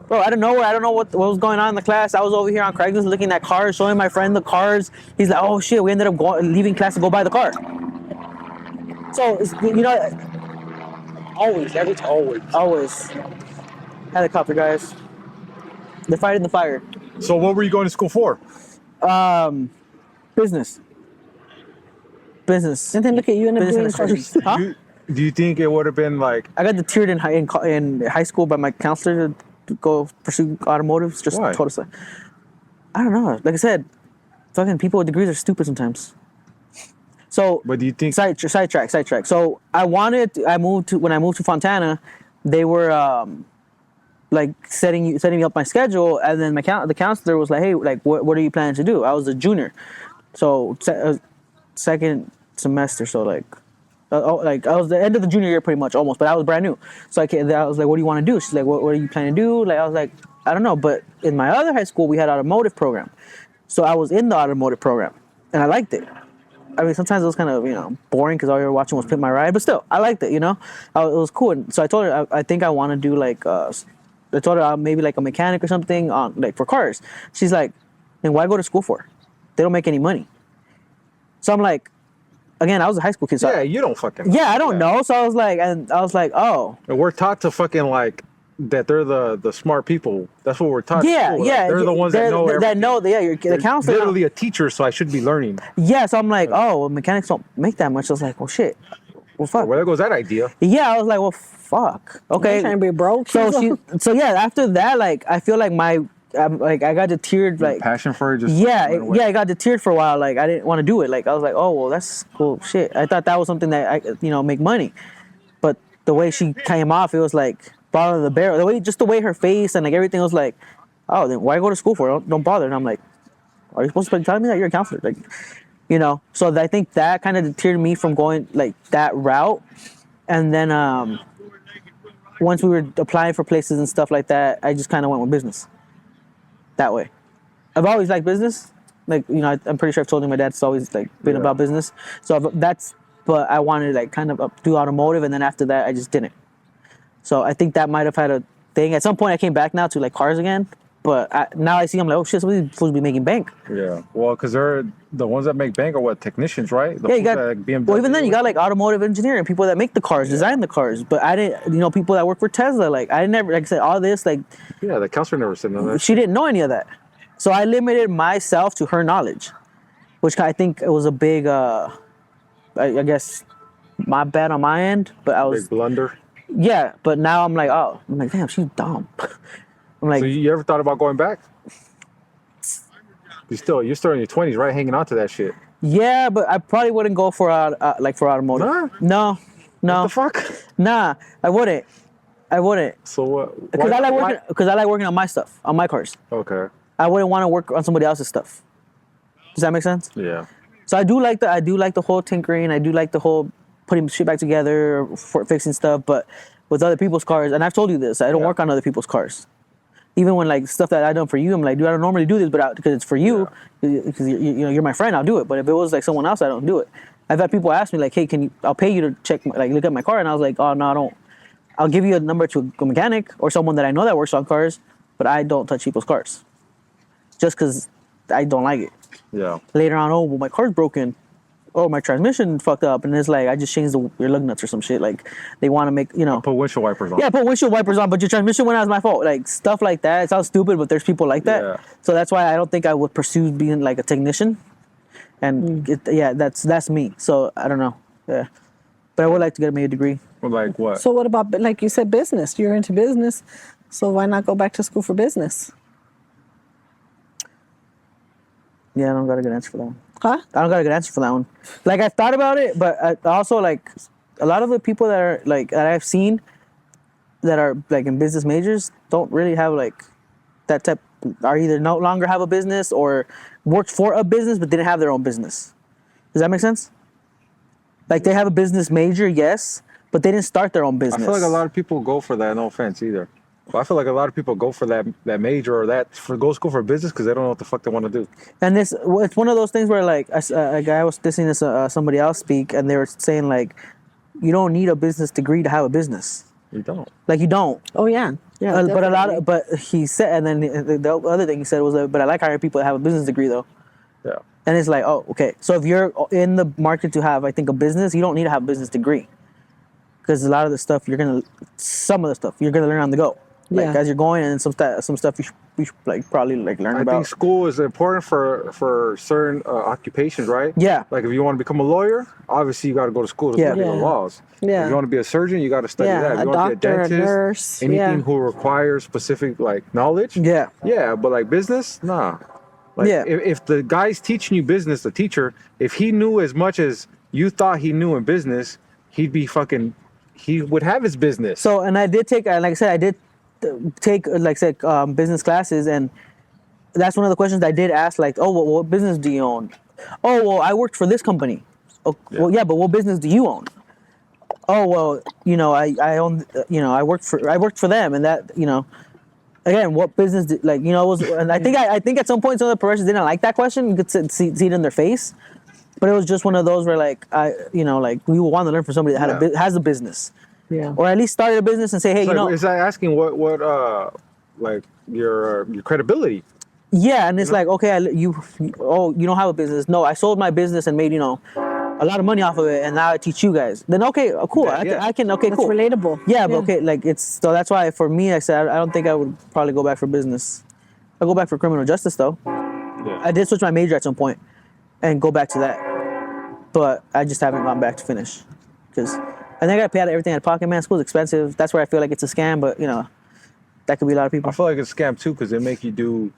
bro, I don't know what was going on in the class. I was over here on Craigslist looking at cars, showing my friend the cars. He's like, "Oh shit, we ended up leaving class to go buy the car." So always, every time, always. Helicopter guys, they're fighting the fire. So what were you going to school for? Business. And then look at you in a Business green administration. car. Huh? Do you think it would have been like I got deterred in high school by my counselor to go pursue automotive. Just Why? told us that. I don't know. Like I said, fucking people with degrees are stupid sometimes. So, But do you think sidetrack. So when I moved to Fontana, they were like setting me up my schedule, and then the counselor was like, hey, like what are you planning to do? I was a junior, so second semester, so like I was the end of the junior year pretty much almost, but I was brand new. So I was like, what do you want to do? She's like, what are you planning to do? Like I was like, I don't know. But in my other high school, we had automotive program, so I was in the automotive program, and I liked it. I mean, sometimes it was kind of boring because all you were watching was Pimp My Ride, but still, I liked it. It was cool. And so I told her I think I want to do like I told her maybe like a mechanic or something on like for cars. She's like, then why go to school for? They don't make any money. So I'm like, again, I was a high school kid. So Yeah, you don't fucking. yeah, I don't know. So I was like, oh, And we're taught to fucking like that they're the smart people. That's what we're taught. in yeah, school. Like, yeah. they're the ones that know that everything. know. Yeah, you're the counselor. Literally a teacher, so I should be learning. Yeah, so I'm like, oh, well, mechanics don't make that much. I was like, well, shit. Well, fuck. Where there goes that idea? Yeah, I was like, well, fuck. Okay. Trying to be broke. So yeah, after that, like, I feel like I got deterred, like, Passion for it just yeah, went away. I got deterred for a while. Like, I didn't want to do it. Like, I was like, oh, well, that's cool shit. I thought that was something that I, make money. But the way she came off, it was like bottom of the barrel. The way her face and like everything was like, oh, then why go to school for? Don't bother. And I'm like, are you supposed to be telling me that you're a counselor? Like, So I think that kind of deterred me from going like that route. And then once we were applying for places and stuff like that, I just kind of went with business. That way, I've always liked business. Like I'm pretty sure I've told you my dad's always like been about business. So but I wanted to like kind of do automotive, and then after that, I just didn't. So I think that might have had a thing. At some point, I came back now to like cars again. But now I see, I'm like, oh shit, somebody's supposed to be making bank. Yeah, well, because they're the ones that make bank are what, technicians, right? Yeah, you got. Well, even then, you got like automotive engineering, people that make the cars, design the cars. But I didn't, people that work for Tesla. Like I never, like I said, all this, like Yeah, the counselor never said none of that. she didn't know any of that. So I limited myself to her knowledge, which I think it was a big, I guess, my bad on my end. But I was, Big blunder. yeah. But now I'm like, damn, she's dumb. I'm like, So you ever thought about going back? You're still in your 20s, right? Hanging on to that shit. yeah, but I probably wouldn't go for for automotive. Nah? No. What the fuck? Nah, I wouldn't. So what? Because I like working on my stuff, on my cars. Okay. I wouldn't want to work on somebody else's stuff. Does that make sense? Yeah. So I do like the whole tinkering. I do like the whole putting shit back together, fixing stuff. But with other people's cars, and I've told you this, I don't work on other people's cars. Even when like stuff that I done for you, I'm like, dude, I don't normally do this, but because it's for you, because you're my friend, I'll do it. But if it was like someone else, I don't do it. I've had people ask me like, hey, I'll pay you to check, look at my car, and I was like, oh no, I don't. I'll give you a number to a mechanic or someone that I know that works on cars, but I don't touch people's cars, just because I don't like it. Yeah. Later on, oh, well, my car's broken. Oh, my transmission fucked up, and it's like I just changed your lug nuts or some shit. Like they want to make Put windshield wipers on. yeah, put windshield wipers on, but your transmission went out, it's my fault. Like stuff like that. It sounds stupid, but there's people like that. Yeah. So that's why I don't think I would pursue being like a technician. And that's me. So I don't know. Yeah, but I would like to get maybe a degree. Well, like what? So what about, like you said, business? You're into business, so why not go back to school for business? Yeah, I don't got a good answer for that one. Huh? I don't got a good answer for that one. Like I've thought about it, but I also like a lot of the people that are like that I've seen that are like in business majors don't really have like that type. Are either no longer have a business or worked for a business but didn't have their own business. Does that make sense? Like they have a business major, yes, but they didn't start their own I business. feel like a lot of people go for that. No offense either. But I feel like a lot of people go for that major or go school for business because they don't know what the fuck they want to do. And it's one of those things where like a guy was listening to somebody else speak, and they were saying like, you don't need a business degree to have a business. You don't. Like you don't. Oh yeah, yeah. But but he said, and then the other thing he said was, but I like hiring people that have a business degree though. Yeah. And it's like, oh, okay. So if you're in the market to have, I think, a business, you don't need to have a business degree, because a lot of the stuff some of the stuff you're gonna learn on the go. Like Yeah. as you're going, and some stuff you should like probably like learn I about. think school is important for certain occupations, right? Yeah. Like if you want to become a lawyer, obviously you got to go to school to Yeah. study the Yeah. laws. Yeah. If you want to be a surgeon, you got to study Yeah, that. If a you want to be doctor, a a dentist, nurse, anything yeah. who requires specific like knowledge. Yeah. Yeah, but like business, nah. Like Yeah. if the guy's teaching you business, the teacher, if he knew as much as you thought he knew in business, he would have his business. So, and I did take, like I said, I did take like I said business classes, and that's one of the questions I did ask. Like, oh, well, what business do you own? Oh, well, I worked for this company. Oh, well, yeah, but what business do you own? Oh, well, I own, I worked for them, and that, again, what business was, and I think at some point some of the professors didn't like that question. You could see it in their face, but it was just one of those where like we want to learn from somebody that has a business, Yeah. or at least started a business and say, hey, Is that asking what like your credibility? yeah, and it's like, okay, you don't have a business. No, I sold my business and made a lot of money off of it, and now I teach you guys. Then okay, cool. Yeah. I can okay, That's cool. relatable. Yeah, but okay, like so that's why for me, I said I don't think I would probably go back for business. I'll go back for criminal justice though. Yeah. I did switch my major at some point and go back to that, but I just haven't gone back to finish because I think I pay out everything out of pocket. Man, school's expensive. That's where I feel like it's a scam, but that could be a lot of people. I feel like it's a scam too because they make you do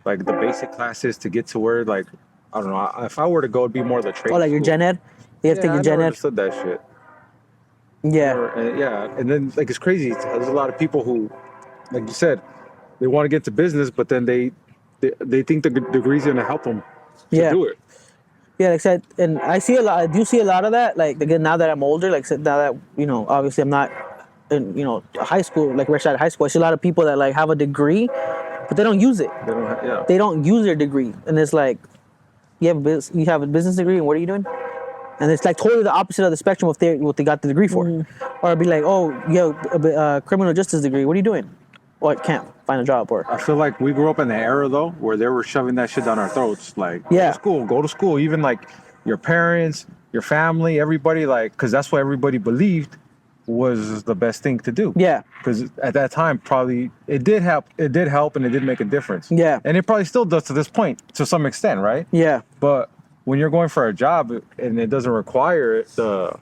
like the basic classes to get to where like I don't know. If I were to go, it'd be more the trade. Oh, like your gen ed? You have to take your I gen never ed? understood that shit. Yeah. Yeah, and then like it's crazy. There's a lot of people who, like you said, they want to get to business, but then they think the degree's gonna help them to do it. Yeah, like I said, and I do see a lot of that. Like again, now that I'm older, like I said, now that obviously I'm not in high school, like right out of high school. I see a lot of people that like have a degree, but they don't use it. They don't use their degree, and it's like, you have a business degree, and what are you doing? And it's like totally the opposite of the spectrum of what they got the degree for. Or it'd be like, oh, a criminal justice degree. What are you doing? Well, I can't find a job. Or I feel like we grew up in the era though where they were shoving that shit down our throats. Like, Yeah. go to school. Even like your parents, your family, everybody, like, because that's what everybody believed was the best thing to do. Yeah. Because at that time, probably it did help. It did help, and it did make a difference. Yeah. And it probably still does to this point, to some extent, right? Yeah. But when you're going for a job and it doesn't require the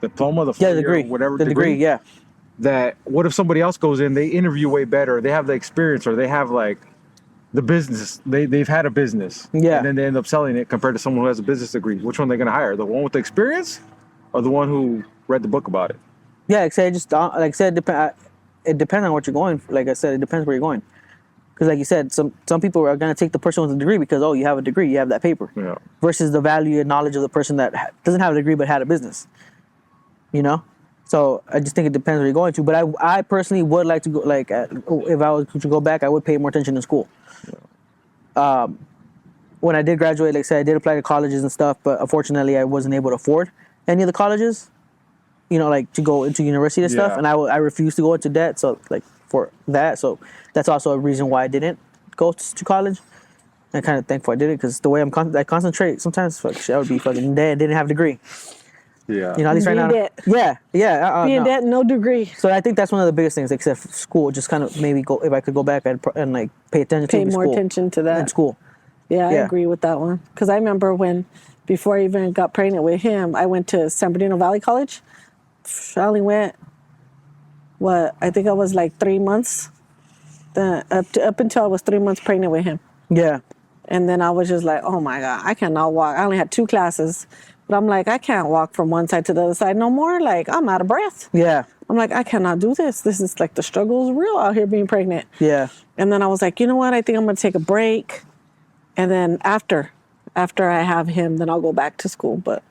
diploma, the Yeah, 4 the degree. whatever The degree, yeah. That what if somebody else goes in, they interview way better, they have the experience, or they have like the business, they've had a business, Yeah. and then they end up selling it compared to someone who has a business degree. Which one are they going to hire? The one with the experience, or the one who read the book about it? Yeah, like I said, it depends on what you're going for. Like I said, it depends where you're going. Because like you said, some people are going to take the person with a degree because, oh, you have a degree, you have that paper. Yeah. Versus the value and knowledge of the person that doesn't have a degree but had a business. So I just think it depends where you're going to. But I personally would like to go, like, if I was to go back, I would pay more attention in school. Yeah. When I did graduate, like I said, I did apply to colleges and stuff, but unfortunately I wasn't able to afford any of the colleges, like to go into university and stuff. Yeah. And I refused to go into debt. So like for that, so that's also a reason why I didn't go to college. I'm kind of thankful I did it because the way I concentrate, sometimes fuck shit, I would be fucking dead, didn't have a degree. Yeah. At least right Be in now. debt. Yeah. Be in no. debt, no degree. So I think that's one of the biggest things, except for school. Just kind of maybe go, if I could go back and like pay attention Pay to more school. attention to that. In school. Yeah, I Yeah. agree with that one. Because I remember before I even got pregnant with him, I went to San Bernardino Valley College. I only went, I think I was like 3 months. Up until I was 3 months pregnant with him. Yeah. And then I was just like, oh my God, I cannot walk. I only had 2 classes. But I'm like, I can't walk from one side to the other side no more. Like, I'm out of breath. Yeah. I'm like, I cannot do this. This is like the struggle is real out here being pregnant. Yeah. And then I was like, you know what? I think I'm going to take a break. And then after I have him, then I'll go back to school. But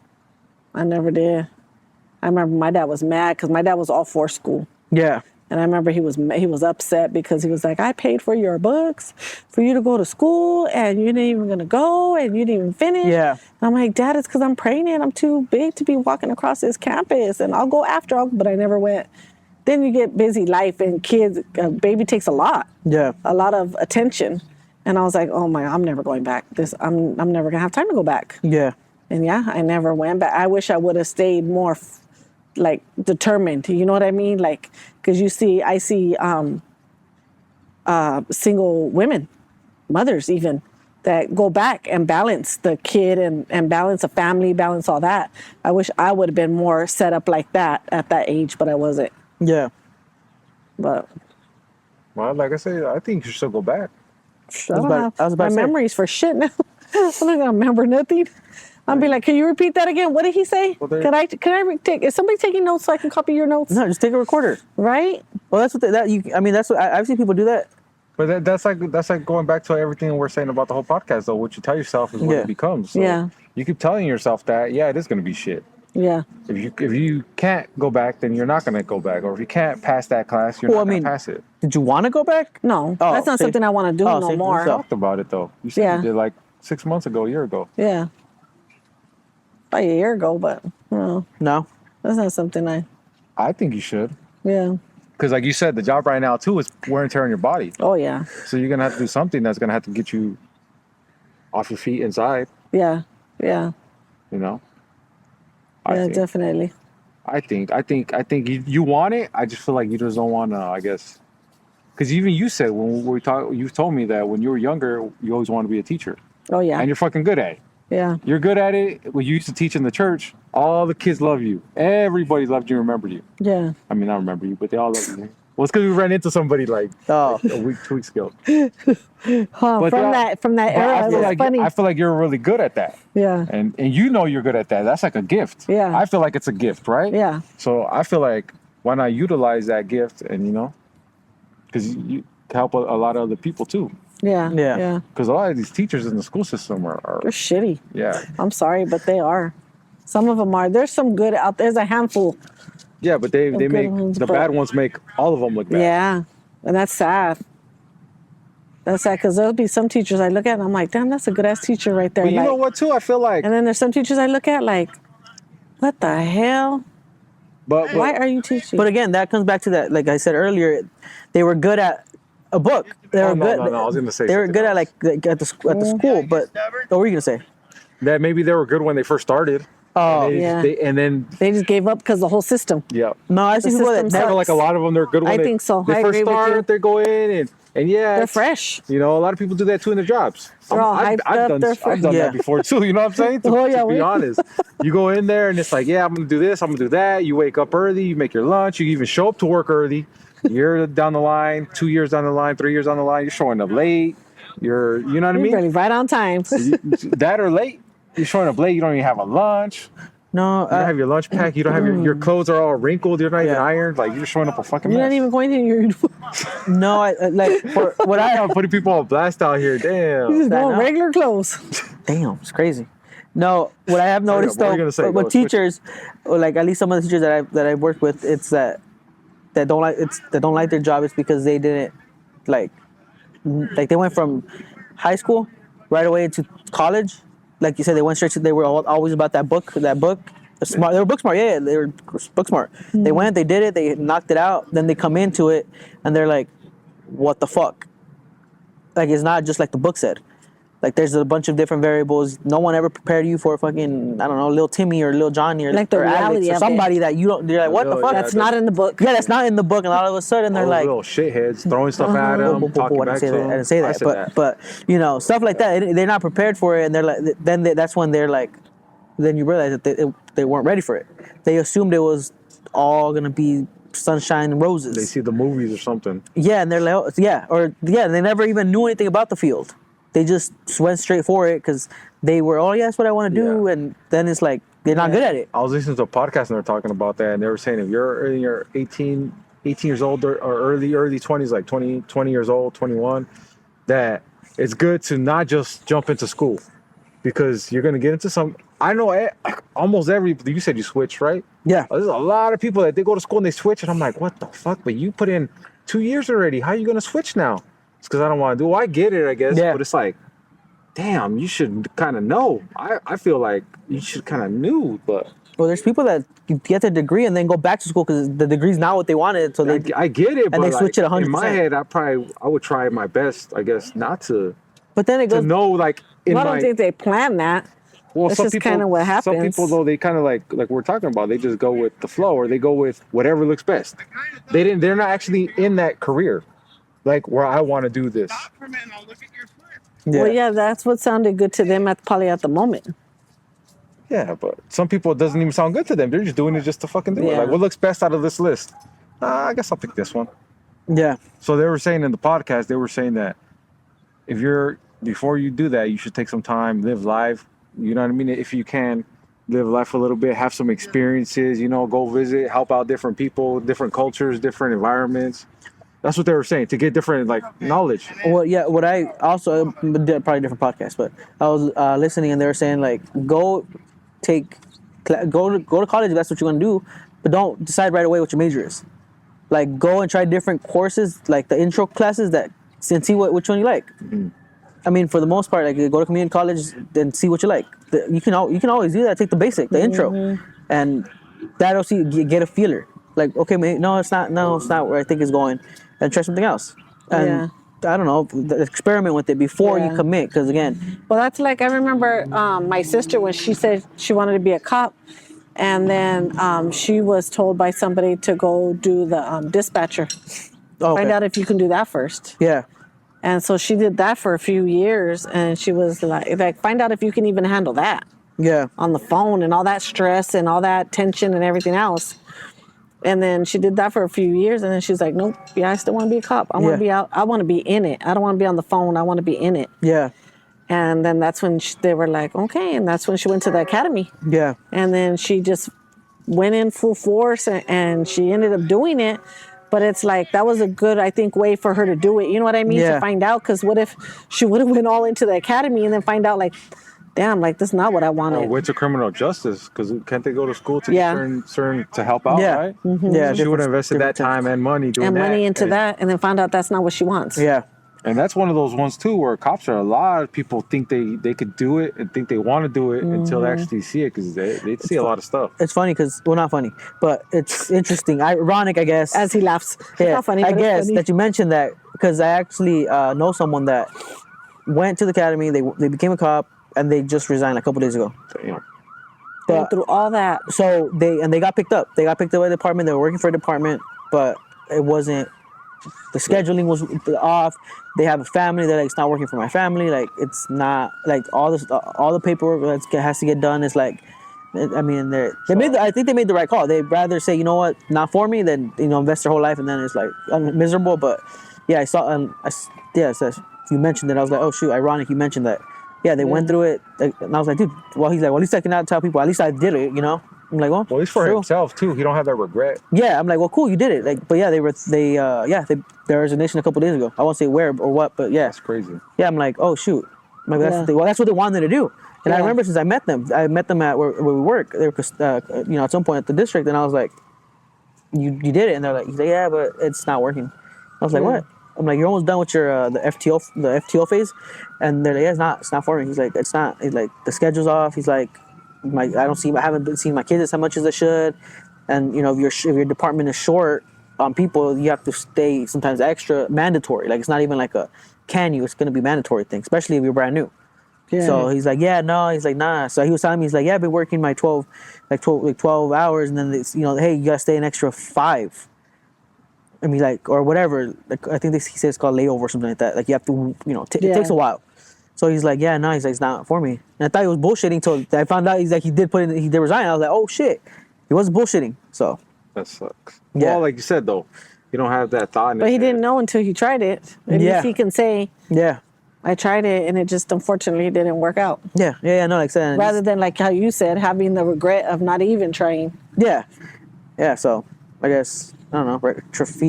I never did. I remember my dad was mad because my dad was all for school. Yeah. And I remember he was upset because he was like, I paid for your books for you to go to school and you didn't even going to go and you didn't even finish. Yeah. And I'm like, Dad, it's because I'm pregnant. I'm too big to be walking across this campus and I'll go after, but I never went. Then you get busy life and kids, a baby takes a lot of attention. And I was like, oh my, I'm never going back. I'm never going to have time to go back. Yeah. And yeah, I never went back. I wish I would have stayed more like determined, you know what I mean? Like, because I see single women, mothers even, that go back and balance the kid and balance a family, balance all that. I wish I would have been more set up like that at that age, but I wasn't. Yeah. But Well, like I said, I think you should still go back. I don't have I was about my to say. memories for shit now. I'm not gonna remember nothing. I'll be like, can you repeat that again? What did he say? Well, there- Can I take? Is somebody taking notes so I can copy your notes? No, just take a recorder. Right? Well, that's what that's what I've seen people do that. But that's like going back to everything we're saying about the whole podcast, though. What you tell yourself is what Yeah. it becomes. So Yeah. You keep telling yourself that, yeah, it is going to be shit. Yeah. If you can't go back, then you're not going to go back. Or if you can't pass that class, you're Well, not I going mean- to pass it. Did you want to go back? No, Oh, that's not see. something I want to do Oh, no see, more. so- Talked about it though. You said Yeah. you did like 6 months ago, a year ago. Yeah. About a year ago, but no, No. that's not something I think you should, yeah. because like you said, the job right now too is wear and tear on your body. Oh, yeah. So you're gonna have to do something that's gonna have to get you off your feet inside. Yeah. Yeah. You know. Yeah, definitely. I think you want it. I just feel like you just don't want to. I guess because even you said when we talked, you told me that when you were younger, you always wanted to be a teacher, Oh, yeah. and you're fucking good at it. Yeah. You're good at it. When you used to teach in the church, all the kids love you. Everybody loved you and remembered you. Yeah. I mean, I remember you, but they all love you. Well, it's because we ran into somebody like Oh. a week, 2 weeks ago. Huh, But from that But era, it was funny. I feel like you're really good at that, Yeah. and you know you're good at that. That's like a gift. Yeah. I feel like it's a gift, right? Yeah. So I feel like why not utilize that gift, and because you help a lot of other people too. Yeah. Yeah. Yeah. Because a lot of these teachers in the school system are They're shitty. yeah, I'm sorry, but they are. Some of them are. There's some good out there. There's a handful. yeah, but they good make ones, the but- bad ones make all of them look bad. Yeah. And that's sad. That's sad because there'll be some teachers I look at and I'm like, damn, that's a good ass teacher right there. But you Like- know what too? I feel like And then there's some teachers I look at like, what the hell? but Why are you teaching? But again, that comes back to that. Like I said earlier, they were good at a book. They were no, good. no, I was gonna say they were something good at else. like at the school. But what were you gonna say? that maybe they were good when they first started. Oh, And then they just gave up because the whole system. yeah. no, I see The people that system never Never like a lot of them, they're good when I they, think so. They I first agree with you. start, they go in and yeah, They're it's- fresh. You know, a lot of people do that too in their jobs. They're all hyped up, done, they're I've done Yeah. that before too. You know what I'm saying? To, Oh, yeah, to be we- honest, you go in there and it's like, yeah, I'm gonna do this, I'm gonna do that. You wake up early, you make your lunch, you even show up to work early. You're down the line, 2 years down the line, 3 years down the line. You're showing up late. You know what I You're mean? really right on time. That or late. You're showing up late. You don't even have a lunch. No, You don't have your lunch pack. You don't have your clothes are all wrinkled. You're not even Yeah. ironed. Like you're just showing up a fucking You're mess. not even going to your uniform. no. Like for what I I'm putting people on blast out here. You're Damn. just I going know. regular clothes. damn, it's crazy. No, what I have noticed what were though you gonna say? with Go, switch it. teachers, or like at least some of the teachers that I've worked with, it's that don't like their job. It's because they didn't like they went from high school right away into college. Like you said, they went straight to. They were always about that book. Smart. They were book smart. Yeah, they were book smart. They went. They did it. They knocked it out. Then they come into it, and they're like, "What the fuck?" Like it's not just like the book said. Like there's a bunch of different variables. No one ever prepared you for fucking I don't know, Lil Timmy or Lil Johnny or Like the or Alex reality or of it. somebody that you don't. You're like, what the Oh, fuck? yeah, That's not in the book. Yeah, that's not in the book, and all of a sudden they're All like, little shitheads throwing stuff at Whoa, them, whoa, whoa, talking whoa, I back didn't say to that. them. I didn't say I that, said but you know stuff like that. They're not prepared for it, and they're like, that's when they're like, then you realize that they weren't ready for it. They assumed it was all gonna be sunshine and roses. they see the movies or something. Yeah, and they're like, oh, they never even knew anything about the field. They just went straight for it because they were, oh yeah, that's what I want to do, Yeah. and then it's like they're not good at it. I was listening to a podcast and they were talking about that, and they were saying if you're in your 18 years old or early 20s, like 20 years old, 21, that it's good to not just jump into school because you're going to get into some. I know almost you said you switched, right? Yeah, There's a lot of people that they go to school and they switch, and I'm like, what the fuck? But you put in 2 years already. How are you going to switch now? It's because I don't want to do. Well, I get it, I guess, Yeah. but it's like, damn, you should kind of know. I feel like you should kind of knew, but well, there's people that get their degree and then go back to school because the degree's not what they wanted, so they. I get it, but they like, switch it 100%. in my head, I would try my best, I guess, not to But then it goes. know like in Well, I my. don't think they plan that. Well, That's some just people, kinda what Some happens. people though, they kind of like we're talking about, they just go with the flow, or they go with whatever looks best. They're not actually in that career, like where I want to do this. Yeah. Well, yeah, that's what sounded good to them probably at the moment. Yeah, but some people it doesn't even sound good to them. They're just doing it just to fucking do it. Yeah. Like, what looks best out of this list? I guess I'll pick this one. Yeah. So they were saying in the podcast, they were saying that before you do that, you should take some time, live life, You know what I mean? If you can live life a little bit, have some experiences, go visit, help out different people, different cultures, different environments. That's what they were saying, to get different knowledge. Well, yeah. What I also did probably a different podcast, but I was listening and they were saying like, go to college if that's what you want to do, but don't decide right away what your major is. Like, go and try different courses, like the intro classes and see which one you like. Mm-hmm. I mean, for the most part, like go to community college, then see what you like. You can always do that. Take the basic, the intro, and that'll get a feeler. Like, okay, no, it's not where I think it's going, and try something else. And I don't know, experiment with it before you commit, because again, Well, that's like, I remember my sister when she said she wanted to be a cop, and then she was told by somebody to go do the dispatcher. Find out if you can do that first. Yeah. And so she did that for a few years, and she was like, find out if you can even handle that. Yeah. On the phone and all that stress and all that tension and everything else. And then she did that for a few years, and then she's like, nope, I still want to be a cop. I want to be out. I want to be in it. I don't want to be on the phone. I want to be in it. Yeah. And then that's when they were like, okay. And that's when she went to the academy. Yeah. And then she just went in full force, and she ended up doing it. But it's like, that was a good, I think, way for her to do it. You know what I mean? Yeah. To find out, because what if she would have went all into the academy and then find out like, damn, like this is not what I wanted. Went to criminal justice, because can't they go to school to Yeah. certain to help out, Yeah. right? Yeah. So she would have invested that different time and money doing and that. money into that, and then found out that's not what she wants. Yeah. And that's one of those ones too, where cops are, a lot of people think they could do it and think they want to do it until they actually see it, because they see a lot of stuff. It's funny because, well, not funny, but it's interesting, ironic, I guess. As he laughs. It's Yeah, not funny, I but guess it's funny. that you mentioned that, because I actually know someone that went to the academy. They became a cop, and they just resigned a couple days ago. Damn. Went through all that. So they got picked up. They got picked up by the department. They were working for a department, but it wasn't. The scheduling was off. They have a family. They're like, it's not working for my family. Like, it's not like all the paperwork that has to get done is like. I mean, I think they made the right call. They'd rather say, you know what, not for me, than invest their whole life and then it's like miserable. But yeah, I saw. So you mentioned it. I was like, oh shoot, ironic. You mentioned that. Yeah, they went through it, and I was like, dude. Well, he's like, well, at least I can not tell people. At least I did it, I'm like, well, Well, at least for true. himself too. He don't have that regret. Yeah, I'm like, well, cool, you did it. Like, but yeah, their resignation a couple days ago. I won't say where or what, but yeah, That's crazy. yeah. I'm like, oh shoot, I'm like, that's what they wanted to do. And I Yeah. remember since I met them at where we work. They were, at some point at the district, and I was like, you did it, and they're like, yeah, but it's not working. I was like, what? I'm like, you're almost done with your the FTO phase, and they're like, yeah, it's not for me. He's like, it's not. He's like, the schedule's off. He's like, I haven't been seeing my kids as much as I should, and if your department is short on people, you have to stay sometimes extra mandatory. Like, it's not even like a it's going to be mandatory thing, especially if you're brand new. Yeah. So he's like, yeah, no. He's like, nah. So he was telling me, he's like, yeah, I've been working my 12 hours, and then it's, hey, you gotta stay an extra 5. I mean, like, or whatever. Like, I think he says it's called layover or something like that. Like, you have to, it takes a while. So he's like, yeah, no. He's like, it's not for me. And I thought he was bullshitting till I found out he did resign. I was like, oh shit, he wasn't bullshitting. So That sucks. Yeah. Well, like you said though, you don't have that thought. But he didn't know until he tried it. At Yeah. least he can say, yeah, I tried it, and it just unfortunately didn't work out. yeah. No, like I said, Rather than like how you said, having the regret of not even trying. yeah. So I guess I don't know. Right,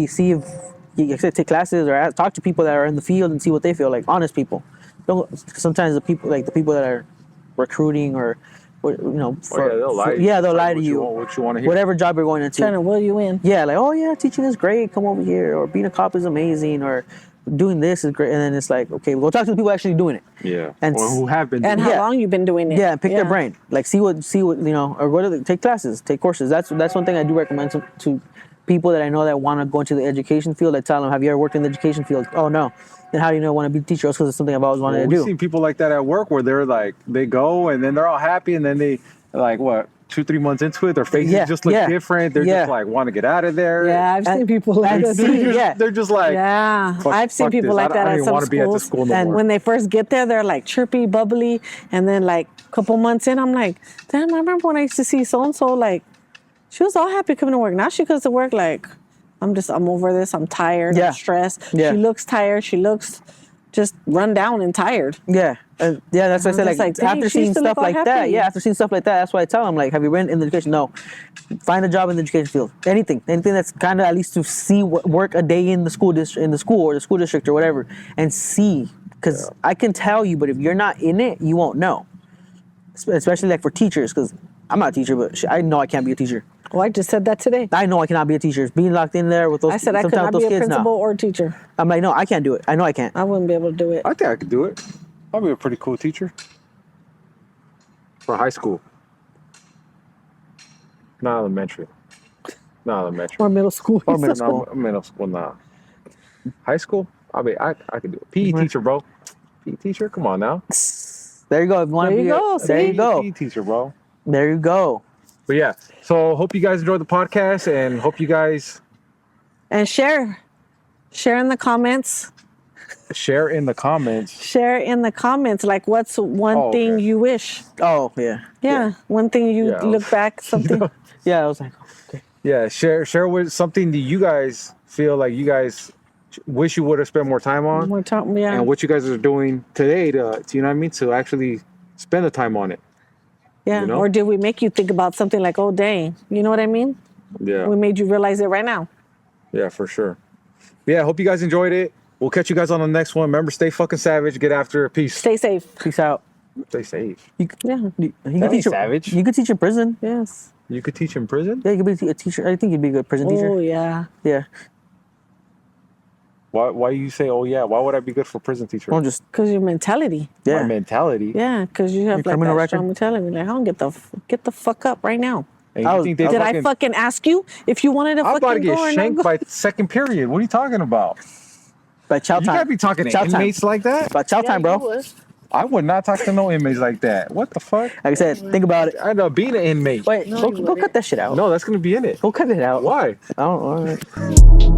see if you take classes or talk to people that are in the field and see what they feel like. Honest people. Sometimes the people that are recruiting or they'll lie to you. they'll lie to What you. what you want to hear. Whatever job you're going into. Trying to will you in. Yeah, like, oh yeah, teaching is great. Come over here. Or being a cop is amazing. Or doing this is great. And then it's like, okay, we'll talk to the people actually doing it. Yeah. And or who have been. And doing how Yeah. long you've been doing it. Yeah, and pick their brain. Like, see what or go to take classes, take courses. That's one thing I do recommend to people that I know that want to go into the education field. I tell them, have you ever worked in the education field? Oh no. Then how do you know I want to be a teacher? Because it's something I've always wanted to We've do. seen people like that at work, where they're like, they go and then they're all happy, and then they like, what, 2-3 months into it, their faces just look different. They're just like, want to get out of there. Yeah, I've seen people like and that. see- They're just like, Yeah, Fuck- I've seen fuck people this. like I that don't at even some wanna be at schools. this school no and more. when they first get there, they're like chirpy, bubbly, and then like a couple months in, I'm like, damn, I remember when I used to see so and so, like, she was all happy coming to work. Now she comes to work like, I'm over this. I'm tired. Yeah. I'm stressed. Yeah. She looks tired. She looks just run down and tired. Yeah, yeah. That's why I said, just like, like, dang, after she seeing used to stuff look all like that, happy. yeah, after seeing stuff like that, that's why I tell them, like, have you been in the education? No, find a job in the education field. Anything that's kind of at least to see what work a day in the school district, or the school district or whatever, and see. Because I can tell you, but if you're not in it, you won't know. Especially like for teachers, because I'm not a teacher, but I know I can't be a teacher. Well, I just said that today. I know I cannot be a teacher. Being locked in there with those, I said I could sometimes not with be a those kids, principal no. or teacher. I'm like, no, I can't do it. I know I can't. I wouldn't be able to do it. I think I could do it. I'll be a pretty cool teacher for high school. Not elementary. Not elementary. Or middle school. Or middle So- school. No, middle school, nah. High school? I could do it. PE teacher, bro. PE teacher? Come on now. There you go. If you want to There be you a- go, there see? you go. PE teacher, bro. There you go. But yeah, so hope you guys enjoyed the podcast and hope you guys And share in the comments. share in the comments. Share in the comments. Like, what's one Oh, thing okay. you wish? Oh yeah. Yeah, one thing you Yeah. look back, something. Yeah, I was like, okay. Yeah, share with something that you guys feel like you guys wish you would have spent more time on, More time, yeah. and what you guys are doing today to you know what I mean, to actually spend the time on it. Yeah. you know? Or did we make you think about something like, oh, dang, you know what I mean? Yeah, We made you realize it right now. yeah, for sure. Yeah, hope you guys enjoyed it. We'll catch you guys on the next one. Remember, stay fucking savage. Get after it. Peace. Stay safe. Peace out. Stay safe. You Yeah. could That teach ain't savage. You could teach in prison. Yes. You could teach in prison. Yeah, you could be a teacher. I think you'd be a good prison Oh, teacher. yeah. Yeah. Why you say, oh yeah? Why would I be good for prison teacher? Don't just Because your mentality. yeah. My mentality. Yeah, because you have Your like criminal that record? strong mentality. Like, I don't get the fuck up right now. And I you was- think they Did I fucking, fucking ask you if you wanted to I'm about to fucking go get or not shanked go? by second period. What are you talking about? By chow You time. gotta be talking to Chow time. inmates like that. By chow time, bro. I would not talk to no inmates like that. What the fuck? Like I said, think about it. I know being an inmate. Wait, No, go you cut wouldn't. that shit out. No, that's gonna be in it. Go cut it out. Why? I don't know.